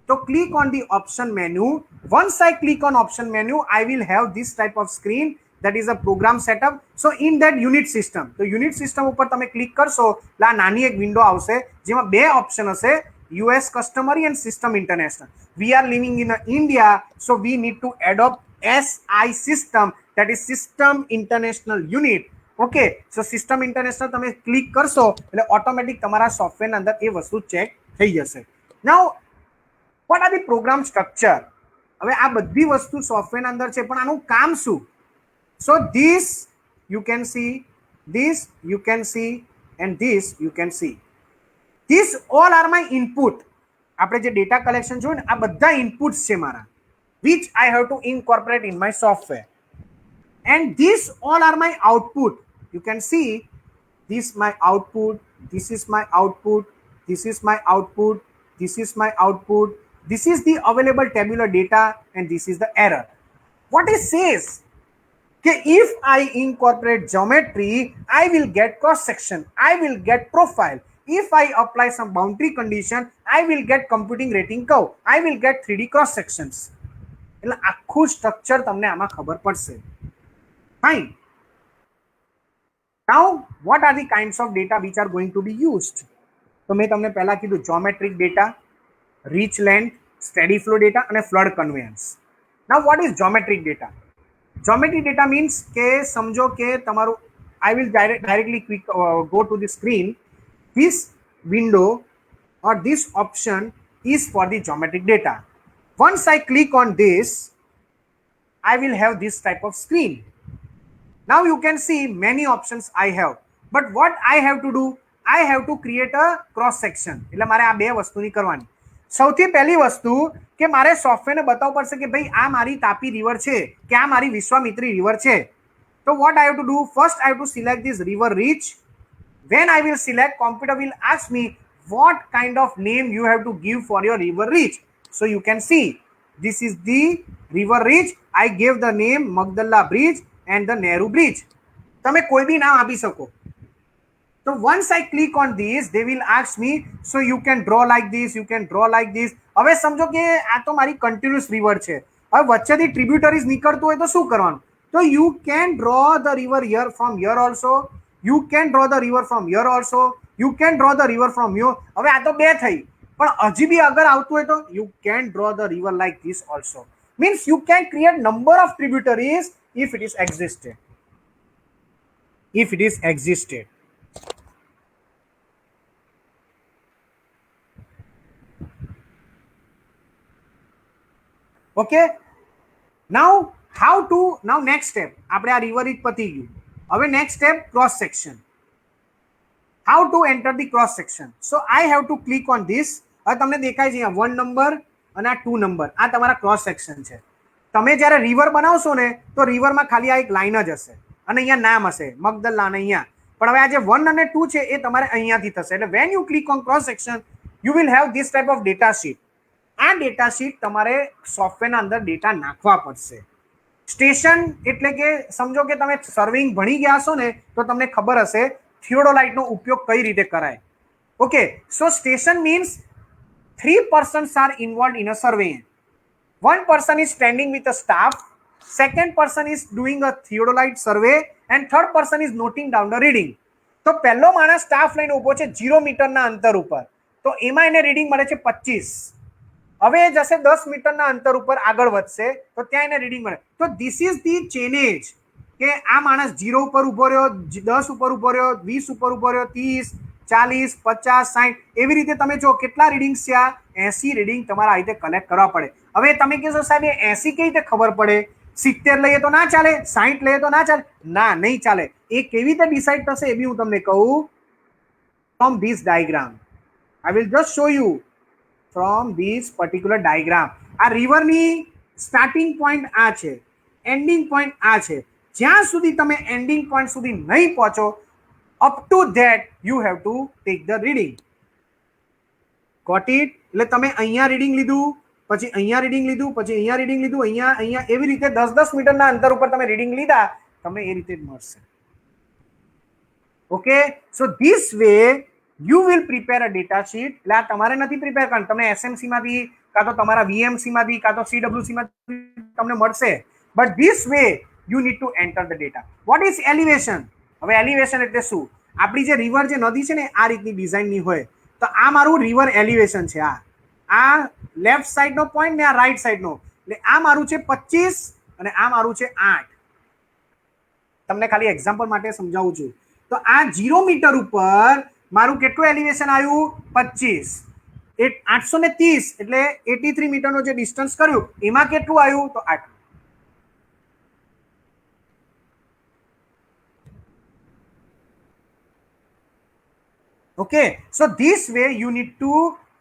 So click on the option menu. Once I click on option menu, I will have this type of screen, that is a program setup. So in that unit system, તો unit system ઉપર તમે click કરશો એટલે આ નાની એક window આવશે જેમાં બે ઓપ્શન હશે, US customary and system international. We are living in India, so we need to adopt SI system, that is system international unit. Okay, so system international તમે ક્લિક કરશો એટલે ઓટોમેટિક તમારા સોફ્ટવેરના અંદર એ વસ્તુ ચેક થઈ જશે. Now what are the program structure? હવે આ બધી વસ્તુ સોફ્ટવેરના અંદર છે, પણ આનું કામ શું? So this you can see, this you can see and this you can see. This all are my input. આપણે જે ડેટા કલેક્શન જોયું ને, આ બધા ઇનપુટ્સ છે મારા, which I have to incorporate in my software. And these all are my output. You can see this my output, this is my output, this is my output, this is my output, this is the available tabular data, and this is the error. What it says, that if I incorporate geometry, I will get cross section, I will get profile. If I apply some boundary condition, I will get computing rating curve, I will get 3D cross sections. એટલે આખું structure તમને આમાં ખબર પડશે. Fine. Now, what are the kinds of data which are going to be used? તો મેં તમને પહેલા કીધું geometric data, rich land, steady flow data અને flood conveyance. Now, what is geometric data? Geometric data means કે સમજો કે તમારું, I will directly go to the screen. This window or this option is for the geometric data. Once I click on this, I will have this type of screen. Now you can see many options I have, but what I have to do, I have to create a cross section. એટલે મારે આ બે વસ્તુની કરવાની. સૌથી પહેલી વસ્તુ કે મારે સોફ્ટવેરને બતાવવું પડશે કે ભાઈ આ મારી તાપી રિવર છે કે આ મારી વિશ્વામિત્રી રિવર છે. તો what I have to do, first I have to select this river reach. When I will select, computer will ask me what kind of name you have to give for your river reach. So you can see this is the river reach. I gave the name Magdalla Bridge and the Nehru Bridge. તમે કોઈ બી નામ આપી શકો. So once I click on this, they will ask me, so you can draw like this, you can draw like this. હવે સમજો કે આ તો મારી કન્ટિન્યુઅસ રિવર છે, હવે વચ્ચેથી ટ્રિબ્યુટરીઝ નીકળતું હોય તો શું કરવાનું? તો you can draw the river here from here also, you can draw the river from here also, you can draw the river from here. હવે આ તો બે થઈ, પણ હજી બી અગર આવતું હોય તો you can draw the river like this also. Means you can create number of tributaries if it is existed. If it is existed. Okay. Now how to, now next step, આપણે આ રિવર રીચ પતી ગયું. હવે next step, cross section. How to enter the cross section? So I have to click on this. હવે તમને દેખાય છે અહીંયા 1 નંબર અને આ 2 નંબર, આ તમારા ક્રોસ સેક્શન છે. તમે જ્યારે રિવર બનાવશો ને તો રિવરમાં ખાલી આ એક લાઈન જ હશે અને અહીંયા નામ હશે મગદલ્લા અને અહીંયા, પણ હવે આ જે 1 અને 2 છે એ તમારે અહીંયાથી થશે. એટલે when you click on cross section, you will have this type of data sheet. આ ડેટા શીટ તમારે સોફ્ટવેરના અંદર ડેટા નાખવા પડશે. સ્ટેશન એટલે કે સમજો કે તમે સર્વેઇંગ ભણી ગયા હશો ને તો તમને ખબર હશે થિયોડોલાઇટનો ઉપયોગ કઈ રીતે કરાય. Okay, so station means 3 persons are involved in a survey. One person is standing with a staff, second person is doing a theodolite survey, and third person is noting down the reading. તો પહેલો માણસ staff લઈને ઊભો છે 0 મીટરના અંતર ઉપર, તો એમાં એને રીડિંગ મળે છે 25. હવે જશે 10 મીટરના અંતર ઉપર આગળ વધશે તો ત્યાં એને રીડિંગ મળે. તો ધીસ ઇઝ ધી ચેનેજ કે આ માણસ 0 ઉપર ઊભો રહ્યો, 10 ઉપર ઊભો રહ્યો, 20 ઉપર ઊભો રહ્યો, 30, 40, 50, 60, એવી રીતે તમે જો કેટલા રીડિંગ્સ છે, 80 રીડિંગ તમારે આ રીતે કલેક્ટ કરવા પડે. હવે તમે કહેશો સાહેબ એ 80 કઈ રીતે ખબર પડે? 70 લઈએ તો ના ચાલે, 60 લઈએ તો ના ચાલે? ના, નહીં ચાલે. એ કેવી રીતે ડિસાઇડ થશે એ બી હું તમને કહું. From this diagram I will just show you from this particular diagram. આ રિવરની સ્ટાર્ટિંગ પોઈન્ટ આ છે, એન્ડિંગ પોઈન્ટ આ છે. જ્યાં સુધી તમે એન્ડિંગ પોઈન્ટ સુધી નહીં પહોંચો, up to that you have to take the reading. Got it? એટલે તમે અહીંયા રીડિંગ લીધું, પછી અહીંયા રીડિંગ લીધું, પછી અહીંયા રીડિંગ લીધું, અહીંયા એવી રીતે 10-10 મીટરના અંતર ઉપર તમે રીડિંગ લીધા, તમને એ રીતે જ મળશે. Okay, so this way you will prepare a data sheet. એટલે આ તમારે નથી પ્રિપેર કરવાનું, તમે એસએમસી માંથી કાં તો તમારા વીએમસી માંથી કાં તો સીડબ્લ્યુસી માંથી તમને મળશે. But this way you need to enter the data. What is elevation? હવે એલિવેશન એટલે શું? આપણી જે રિવર, જે નદી છે ને, આ રીતની ડિઝાઇનની હોય. તો આ મારું રિવર એલિવેશન છે. આ લેફ્ટ સાઈડનો પોઈન્ટ ને આ રાઈટ સાઈડનો. એટલે આ મારું છે 25 અને આ મારું છે 8. તમને ખાલી એક્ઝામ્પલ માટે સમજાવું છું. તો આ 0 મીટર ઉપર મારું કેટલું એલિવેશન આવ્યું? 25. 830 એટલે 83 મીટરનો જે ડિસ્ટન્સ કર્યું એમાં કેટલું આવ્યું? તો 8. Okay, so this way you need to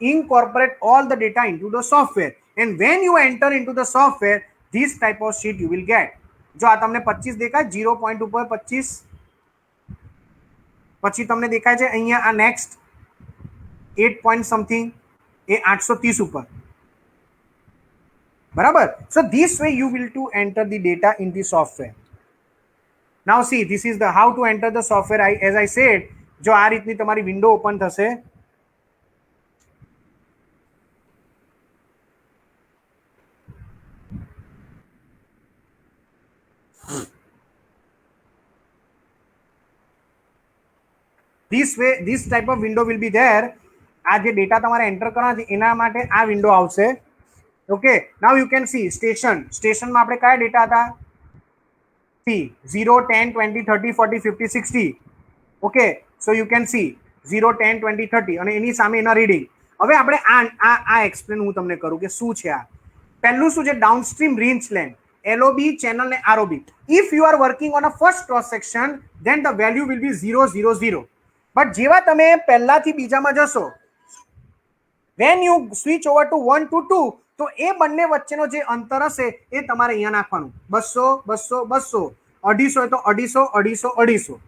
incorporate all the data into the software, and when you enter into the software, this type of sheet you will get. જો આ તમને 25 દેખાય 0 પોઈન્ટ ઉપર 25, પછી તમને દેખાય છે અહીંયા આ નેક્સ્ટ 8 પોઈન્ટ સમથિંગ એ 830 ઉપર, બરાબર? So this way you will to enter the data in the software. Now see, this is the how to enter the software. As I said, જો આ રીતની તમારી વિન્ડો ઓપન થશે, this way this type of window will be there. આ જે data તમારે enter કરવાના છે એના માટે આ વિન્ડો આવશે. Okay, now you can see સ્ટેશનમાં આપણે કયા ડેટા હતા? 0, 10, 20, 30, 40, 50, 60. Okay, so you can see 0, 10, 20, 30 અને એની સામે એના રીડિંગ. હવે આપણે આ એક્સપ્લેન હું તમને કરું કે શું છે આ. પહેલું શું છે? Downstream reach length, LOB, channel ને ROB. If you are working on a first cross section then the value will be 0, 0, 0. But જેવા તમે પહેલાથી બીજામાં જશો, when you switch over to 1 to 2, તો એ બંને વચ્ચેનો જે અંતર હશે એ તમારે અહીંયા નાખવાનું. 200, 200, 200, 250 હોય તો 250, 250, 250.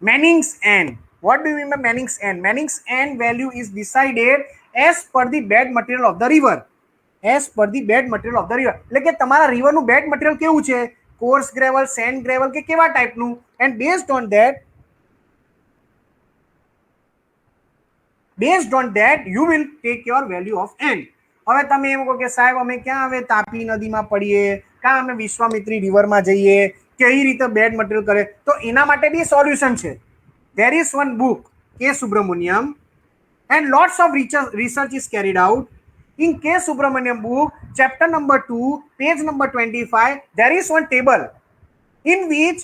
Manning's N. What do you mean by Manning's N? Manning's N value is decided as per the bed material of the river. As per the bed material of the river. એટલે કે તમારા રિવરનું બેડ મટીરિયલ કેવું છે? Course gravel, send gravel કે કેવા ટાઈપનું? And based on that you will take your value of N. હવે તમે એમ કહો કે સાહેબ અમે ક્યાં હવે તાપી નદીમાં પડીએ, કાં અમે વિશ્વામિત્રી રિવરમાં જઈએ, કઈ રીતે બેડ મટીરિયલ કરે? તો એના માટે બી સોલ્યુશન છે. There is one book, K. Subramaniam, and lots of research is carried out. In K. Subramaniam book, chapter number 2, page number 25, there is one table in which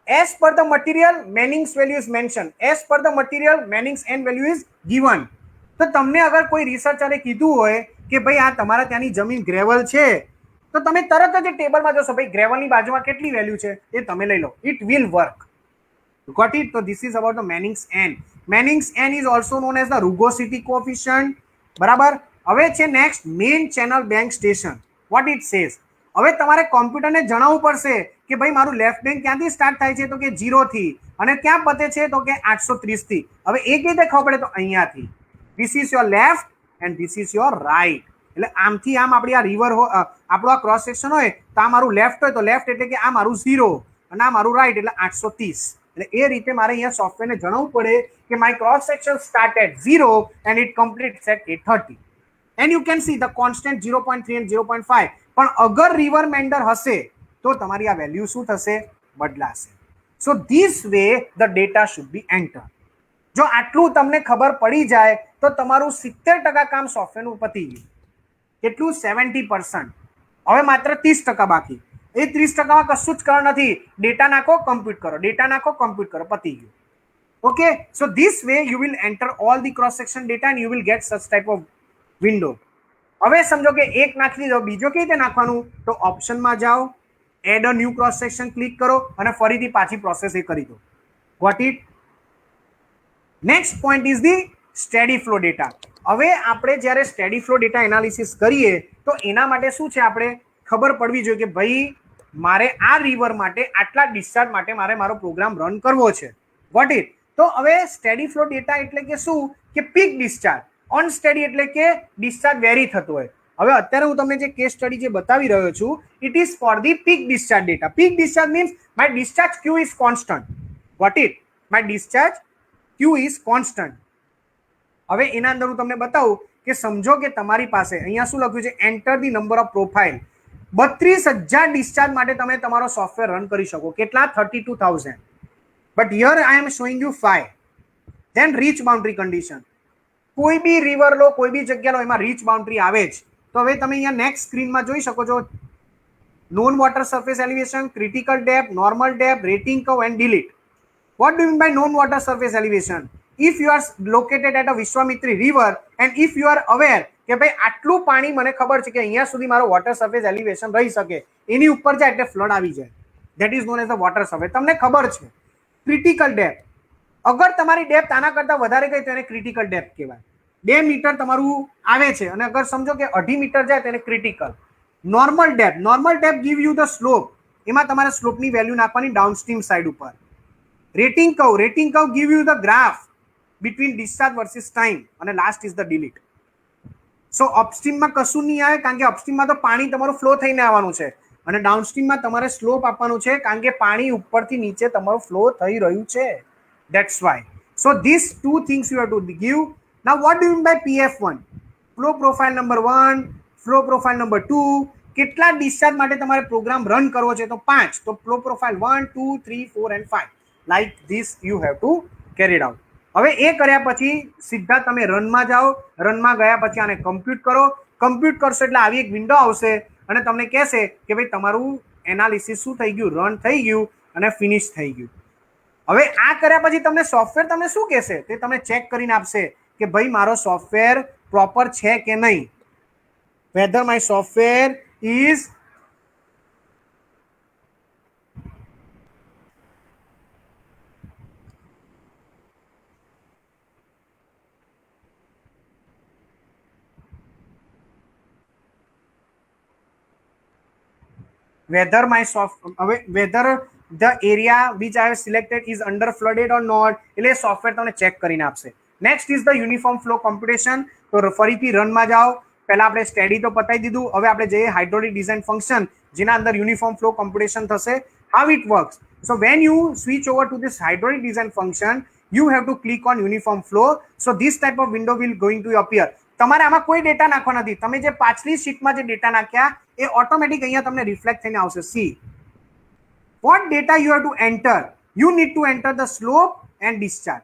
as per the material, Manning's value is mentioned. As per the material, Manning's N value is given. તો તમને અગર કોઈ રિસર્ચરે કીધું હોય કે ભાઈ આ તમારા ત્યાંની જમીન ગ્રેવલ છે, તો તમે તરત જ ટેબલમાં જોશો ભાઈ ગ્રેવલની બાજુમાં કેટલી વેલ્યુ છે એ તમે લઈ લો. It will work. Got it? So this is about the Manning's N. Manning's N is also known as the rugosity coefficient. બરાબર? હવે છે next main channel bank station. What it says? હવે તમારે કોમ્પ્યુટરને જણાવવું પડશે કે ભાઈ મારું લેફ્ટ બેંક ક્યાંથી સ્ટાર્ટ થાય છે? તો કે 0 થી. અને ક્યાં પતે છે? તો કે 830 થી. હવે એ કઈ રીતે ખબર પડે? તો અહીંયાથી. This is your left and this is your right. એટલે આમથી આમ આપણી આ રિવર આપણો આ ક્રોસ સેક્શન હોય તો આ મારું લેફ્ટ હોય તો લેફ્ટ એટલે કે આ મારું 0 અને આ મારું રાઈટ એટલે 830. એટલે એ રીતે મારે અહીંયા સોફ્ટવેરને જણાવવું પડે કે my cross section start at 0 and it completes at 830. And you can see the constant 0.3 and 0.5. પણ અગર રિવર મેન્ડર હશે તો તમારી આ વેલ્યુ શું થશે? બદલાશે. સો this way the data should be enter. જો આટલું તમને ખબર પડી જાય તો તમારું 70% કામ સોફ્ટવેરનું પતી ગયું. કેટલું? 70%. હવે માત્ર 30% બાકી. એ 30%માં કશું જ કરવા નથી. ડેટા નાખો, કમ્પ્યુટ કરો, ડેટા નાખો, કમ્પ્યુટ કરો, પતી ગયું. Okay, so this way you will enter all the cross section data and you will get such type of window. હવે સમજો કે એક નાખી દીધો, બીજો કેવી રીતે નાખવાનું? તો ઓપ્શનમાં જાઓ, add a new cross section click કરો અને ફરીથી પાછી પ્રોસેસ એ કરી દો. Got it? Next point is the steady flow data. હવે આપણે જ્યારે સ્ટેડી ફ્લો ડેટા એનાલિસિસ કરીએ તો એના માટે શું છે? આપણે ખબર પડવી જોઈએ કે ભાઈ મારે આ રિવર માટે આટલા ડિસ્ચાર્જ માટે મારે મારો પ્રોગ્રામ રન કરવો છે. Got it? તો હવે સ્ટેડી ફ્લો ડેટા એટલે કે શું? કે પીક ડિસ્ચાર્જ. અનસ્ટેડી એટલે કે ડિસ્ચાર્જ વેરી થતું હોય. હવે અત્યારે હું તમને જે કેસ સ્ટડી જે બતાવી રહ્યો છું, it is for the peak discharge data. Peak discharge means my discharge Q is constant. What it? My discharge Q is constant. હવે એના અંદર હું તમને બતાવું કે સમજો કે તમારી પાસે અહીંયા શું લખ્યું છે, enter the number of profile. 32,000 discharge માટે તમે તમારો સોફ્ટવેર રન કરી શકો. કેટલા? 32,000. But here I am showing you 5. Then reach boundary condition. કોઈ બી રિવર લો, કોઈ બી જગ્યા લો, એમાં રીચ બાઉન્ડ્રી આવે જ. તો હવે તમે અહીંયા નેક્સ્ટ સ્ક્રીનમાં જોઈ શકો છો, non water surface elevation, critical depth, normal depth, rating curve and delete. What do you mean by non-water surface elevation? If you are located at a Vishwamitri river and if you are aware કે ભાઈ આટલું પાણી મને ખબર છે કે અહીંયા સુધી મારો વોટર સરફેસ એલિવેશન રહી શકે, એની ઉપર જાય એટલે ફ્લડ આવી જાય, that is known as the water surface. તમને ખબર છે. ક્રિટિકલ ડેપ્થ, અગર તમારી ડેપ્થ આના કરતાં વધારે ગઈ તો એને ક્રિટિકલ ડેપ્થ કહેવાય. 2 મીટર તમારું આવે છે અને અગર સમજો કે 2.5 મીટર જાય તો એને critical. Normal depth, normal depth give you the slope. એમાં તમારે સ્લોપની વેલ્યુ નાખવાની ડાઉનસ્ટ્રીમ સાઈડ ઉપર. Rating curve, rating curve give you the graph between discharge versus time અને last is the delete. સો અપસ્ટ્રીમમાં કશું નહીં આવે કારણ કે અપસ્ટ્રીમમાં તો પાણી તમારું ફ્લો થઈને આવવાનું છે અને ડાઉનસ્ટ્રીમમાં તમારે સ્લોપ આપવાનું છે કારણ કે પાણી ઉપરથી નીચે તમારું ફ્લો થઈ રહ્યું છે. That's why. So these two things you have to give. Now what do you mean by PF1? Flow profile number 1, flow profile number 2. કેટલા ડિસ્ચાર્જ માટે તમારે પ્રોગ્રામ રન કરવો છે? તો 5. તો flow profile 1, 2, 3, 4 and 5. Like this you have to carry it out. હવે એ કર્યા પછી સીધા તમે રનમાં જાઓ. રનમાં ગયા પછી આને કમ્પ્યુટ કરો. કમ્પ્યુટ કરશો એટલે આવી એક વિન્ડો આવશે અને તમને કહેશે કે ભાઈ તમારું એનાલિસિસ શું થઈ ગયું, રન થઈ ગયું અને ફિનિશ થઈ ગયું. હવે આ કર્યા પછી તમને સોફ્ટવેર તમને શું કહેશે તે તમને ચેક કરીને આપશે કે ભાઈ મારો સોફ્ટવેર પ્રોપર છે કે નહીં. Whether my software is whether the area which I have selected is under flooded or not. એટલે સોફ્ટવેર તમને ચેક કરીને આપશે. Next is the uniform flow computation. તો ફરીથી રનમાં જાઓ. પહેલા આપણે સ્ટેડી તો પતાવી દીધું. હવે આપણે જઈએ હાઇડ્રોલિક ડિઝાઇન ફંક્શન જેના અંદર યુનિફોર્મ ફ્લો કોમ્પ્યુટેશન થશે. How it works? So when you switch over two this hydraulic design function you have to click on uniform flow. So this type of window will going to appear. તમારે આમાં કોઈ data નાખવા નથી. તમે જે પાછલી શીટમાં જે ડેટા નાખ્યા એ ઓટોમેટિક અહીંયા તમને રિફ્લેક્ટ થઈને આવશે. C what data you have to enter? You need to enter the slope and discharge.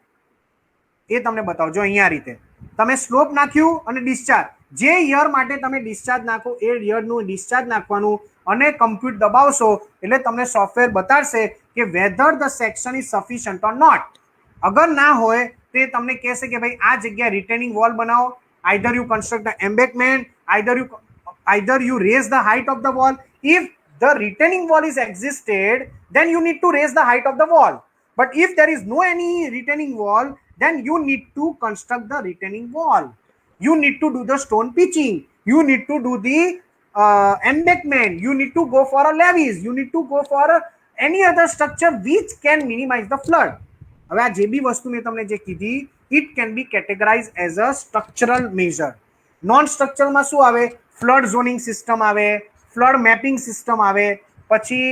એ તમને બતાવજો. અહીંયા રીતે તમે સ્લોપ નાખ્યું અને ડિસ્ચાર્જ, જે યર માટે તમે ડિસ્ચાર્જ નાખો એ યરનું ડિસ્ચાર્જ નાખવાનું અને કમ્પ્યુટ દબાવશો એટલે તમને સોફ્ટવેર બતાડશે કે whether the section is sufficient or not. અગર ના હોય તો તમને કહેશે કે ભાઈ આ જગ્યાએ રિટેનિંગ વોલ બનાવો. either you construct the embankment, either you raise the height of the wall. If the retaining wall is existed, then you need to raise the height of the wall. But if there is no any retaining wall, then you need to construct the retaining wall. You need to do the stone pitching. You need to do the embankment. You need to go for a levees. You need to go for any other structure which can minimize the flood. હવે આ જે બી વસ્તુ મેં તમને જે કીધી it can be categorized as a structural measure. Non સ્ટ્રક્ચરલમાં શું આવે? ફ્લડ ઝોનિંગ સિસ્ટમ આવે, ફ્લડ મેપિંગ સિસ્ટમ આવે, પછી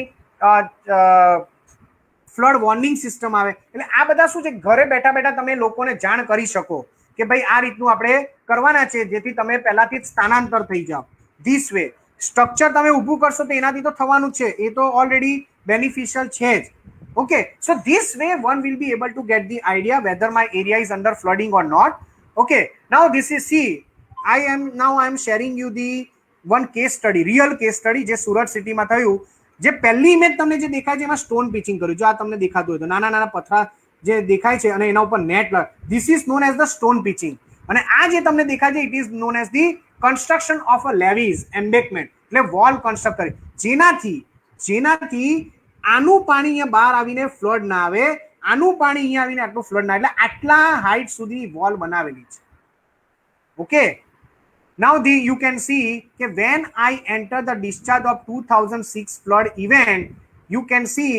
ફ્લડ વોર્નિંગ સિસ્ટમ આવે. એટલે આ બધા શું છે, ઘરે બેઠા બેઠા તમે લોકોને જાણ કરી શકો કે ભાઈ આ રીતનું આપણે કરવાના છે જેથી તમે પહેલાથી જ સ્થાનાંતર થઈ જાઓ. ધીસ વે સ્ટ્રક્ચર તમે ઊભું કરશો તો એનાથી તો થવાનું જ છે, એ તો ઓલરેડી બેનિફિશિયલ છે જ. Okay, so this way one will be able to get the idea whether my area is under flooding or not. Okay, now this is, see, I am sharing you the one case study, real case study જે સુરત સિટીમાં થયું. જે પહેલી image તમને જે દેખાય છે એમાં સ્ટોન પિચિંગ કર્યું. જો આ તમને દેખાતું હોય તો નાના નાના પથરા જે દેખાય છે અને એના ઉપર net, this is known as the stone pitching. અને આ જે તમને દેખાય છે it is known as the construction of a levees, embankment, એટલે વોલ કન્સ્ટ્રક્ટ કરી જેનાથી આનું પાણી અહીંયા બહાર આવીને ફ્લડ ના આવે, આનું પાણી અહીંયા આવીને આટલું ફ્લડ ના, એટલે આટલા હાઈટ સુધી વોલ બનાવેલી છે. Okay, now you can see કે when I enter the discharge of 2006 flood event, you can see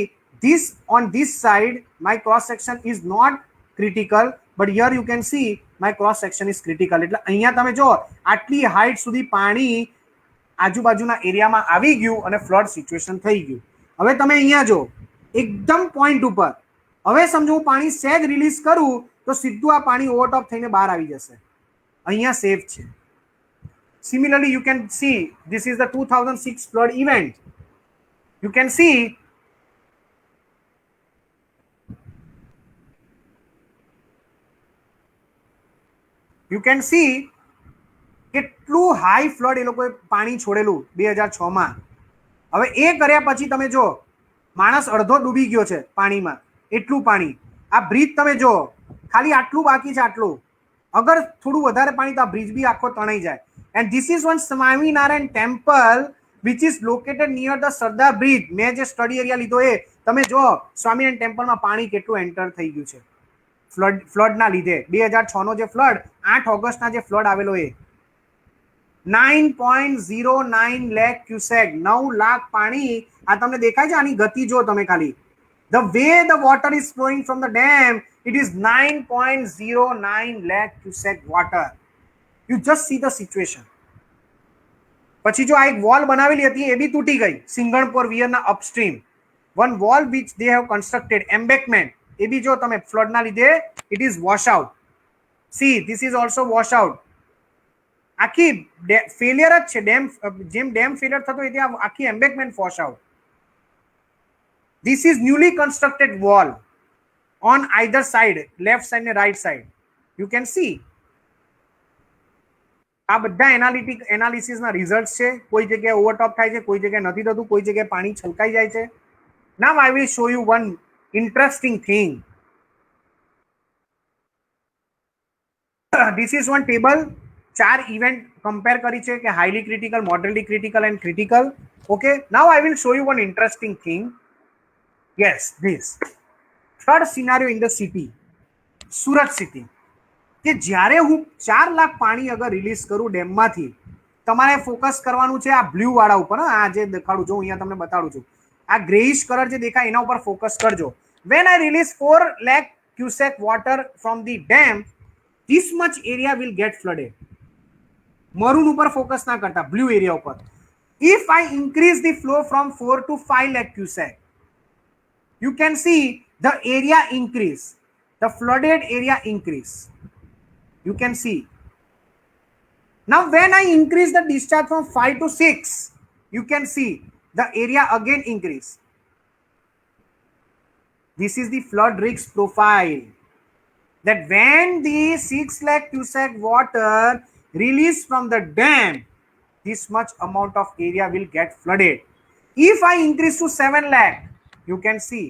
this on this side my cross section is not critical, but here you can see my cross section is critical. એટલે અહીંયા તમે જો આટલી height સુધી પાણી આજુબાજુના એરિયામાં આવી ગયું અને ફ્લડ સિચ્યુએશન થઈ ગયું. હવે તમે અહીંયા જો એકદમ પોઈન્ટ ઉપર, હવે સમજો હું પાણી સેજ રિલીઝ કરું તો સીધું આ પાણી ઓવરટોપ થઈને બહાર આવી જશે. અહીંયા સેફ છે. Similarly, you can see this is the 2006 flood event. You can see કેટલું હાઈ ફ્લડ એ લોકોએ પાણી છોડેલું 2006 માં. હવે એ કર્યા પછી તમે જો માણસ અડધો ડૂબી ગયો છે પાણીમાં, એટલું પાણી. આ બ્રિજ તમે જો ખાલી આટલું બાકી છે, આટલું. અગર થોડું વધારે પાણી તો આ બ્રિજ બી આખો તણાઈ જાય. And this is one Swaminarayan temple which is located near the Sardar bridge. મેં જે સ્ટડી એરિયા લીધો એ તમે જો સ્વામિનારાયણ ટેમ્પલમાં પાણી કેટલું એન્ટર થઈ ગયું છે ફ્લડના લીધે. 2006 નો જે ફ્લડ, 8 ઓગસ્ટના જે ફ્લડ આવેલો એ 9.09 લાખ ક્યુસેક, 9 લાખ પાણી. આ તમને દેખાય છે? આની ગતિ જો તમે ખાલી. The way the water is flowing from the dam, it is 9.09 lakh cubic water. You just see the situation. પછી જો આ એક વોલ બનાવેલી હતી એ બી તૂટી ગઈ સિંગણપોર વિયરના upstream. One wall which they have constructed, embankment, એ બી જો તમે ફ્લડના લીધે it is wash out. See, this is also wash out. આખી ફેલિયર જ છે. જેમ ડેમ ફેલિયર થતો હોય ત્યાં આખી embankment wash out. This is newly constructed wall on either side, left side and right side. You can see. આ બધા એનાલિસિસના રિઝલ્ટ છે. કોઈ જગ્યાએ ઓવરટોપ થાય છે, કોઈ જગ્યાએ નથી થતું, કોઈ જગ્યાએ પાણી છલકાઈ જાય છે. Now I will show you one interesting thing. This is one table. 4 event compare કરી છે કે highly critical, moderately critical and critical. Okay, now I will show you one interesting thing. Yes, this third scenario in the city, Surat city, કે જ્યારે હું 4 લાખ પાણી અગર release કરું ડેમમાંથી, તમારે ફોકસ કરવાનું છે આ બ્લુ વાળા ઉપર. આ જે દેખાડું છું અહીંયા તમને બતાડું છું, આ ગ્રેઇશ કલર જે દેખાય એના ઉપર ફોકસ કરજો. When I release 4 lakh cubic water from the dam, this much area will get flooded. Maroon ઉપર ફોકસ ના કરતા, બ્લુ એરિયા ઉપર. If I increase the flow from 4 to 5 lakh cubic, you can see the area increase, the flooded area increase. You can see. Now when I increase the discharge from 5 to 6, you can see the area again increase. This is the flood risk profile. That when the 6 lakh cubic water released from the dam, this much amount of area will get flooded. If I increase to 7 lakh, you can see.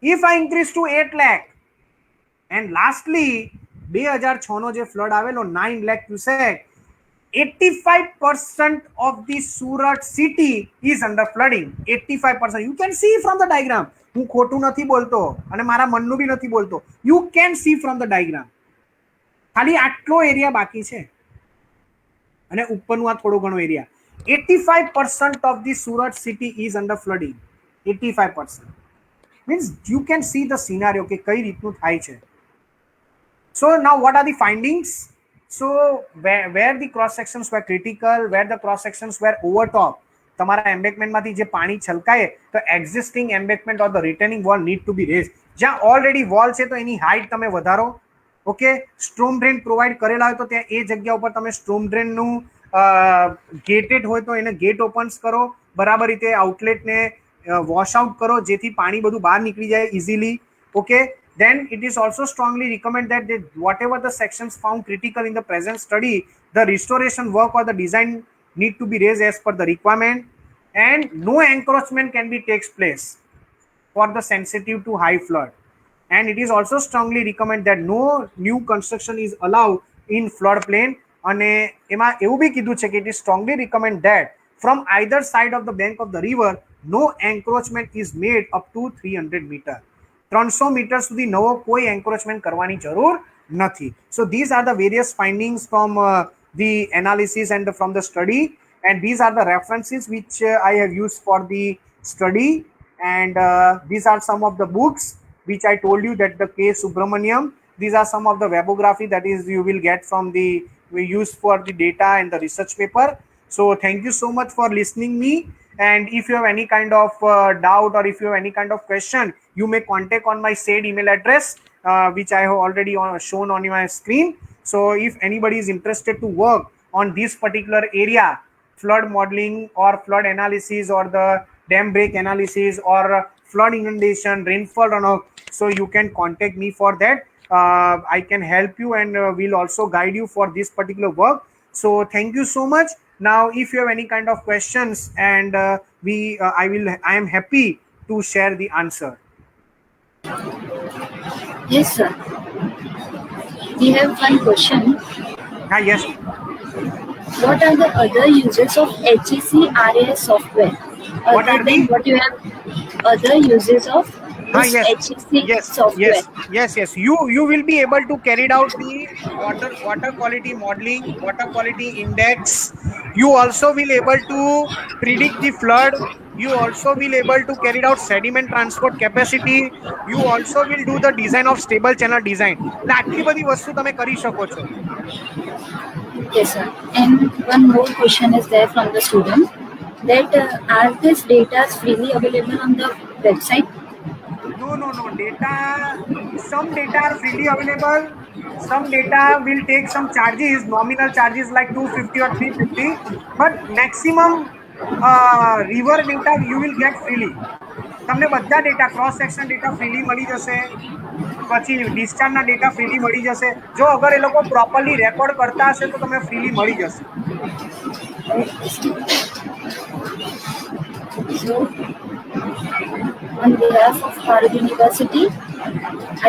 If I increase to 8 lakh, and lastly 2006 નો જે flood આવેલો 9 lakh cubic, 85% of the Surat city is under flooding. 85%. You can see from the diagram. હું ખોટું નથી બોલતો અને મારા મનનું બી નથી બોલતો. You can see from the diagram. ખાલી આટલો એરિયા બાકી છે અને ઉપરનું આ થોડો ઘણો area. 85% of the Surat city is under flooding. 85%. Means you can see the scenario કે કઈ રીતનું થાય છે. So now what are the findings? So where the cross sections were critical, where the cross sections were overtop, તમારા એમ્બેકમેન્ટમાંથી જે પાણી છલકાય તો existing embankment or the retaining wall need to be raise. જ્યાં ઓલરેડી વોલ છે તો એની height તમે વધારો. ઓકે, સ્ટ્રોમ ડ્રેન પ્રોવાઈડ કરેલા હોય તો ત્યાં એ જગ્યા ઉપર તમે સ્ટ્રોમ ડ્રેનનું ગેટેડ હોય તો એને ગેટ ઓપન્સ કરો, બરાબર રીતે આઉટલેટને વોશ આઉટ કરો જેથી પાણી બધું બહાર નીકળી જાય easily. Okay, then it is also strongly recommend that whatever the sections found critical in the present study, the restoration work or the design need to be raised as per the requirement, and no encroachment can be takes place for the sensitive to high flood. And it is also strongly recommend that no new construction is allowed in floodplain. અને એમાં એવું બી કીધું છે કે it is strongly recommend that from either side of the bank of the river no encroachment is made up to 300 meter. 300 metre સુધી નવો કોઈ encroachment કરવાની જરૂર નથી. So these are the various findings from the analysis and from the study, and these are the references which I have used for the study, and these are some of the books which I told you, that the K. Subramaniam. These are some of the webography that is you will get from the we use for the data and the research paper. So thank you so much for listening me. And if you have any kind of doubt, or if you have any kind of question, you may contact on my said email address, which I have already shown on my screen. So if anybody is interested to work on this particular area, flood modeling or flood analysis or the dam break analysis or flood inundation, rainfall runoff, so you can contact me for that. I can help you, and we'll also guide you for this particular work. So thank you so much. Now, if you have any kind of questions, and I am happy to share the answer. Yes, sir. We have one question. Yes. What are the other uses of HEC RAS software? What Other are than the what you have, other uses of this yes, HEC software? yes. You will be able to carry out the water quality modeling, water quality index. You also will able to predict the flood. You also will able to carry out sediment transport capacity. You also will do the design of stable channel design. એટલે આટલી બધી વસ્તુ તમે કરી શકો છો. Yes, sir. And one more question is there from the student that are these data freely available on the website? No. Data, some data are freely available. Some data will take some charges, nominal charges like 250 or 350. But maximum river data you will get freely. તમને બધા data cross section data freely મળી જશે. પછી ડિસ્ચાર્જના data freely મળી જશે. જો અગર એ લોકો પ્રોપરલી રેકોર્ડ કરતા હશે તો તમને ફ્રીલી મળી જશે. So, on behalf of Bharat University,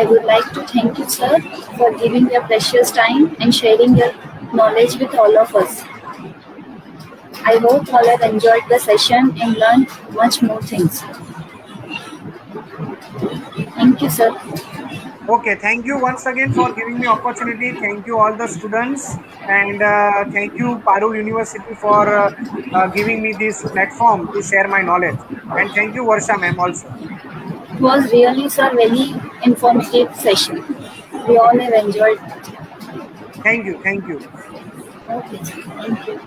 I would like to thank you, sir, for giving your precious time and sharing your knowledge with all of us. I hope all have enjoyed the session and learned much more things. Thank you, sir. Okay, thank you once again for giving me opportunity. Thank you all the students, and thank you Parul University for giving me this platform to share my knowledge. And thank you Varsha ma'am also. It was really, sir, very informative session. We all have enjoyed. Thank you. Okay, sir. Thank you.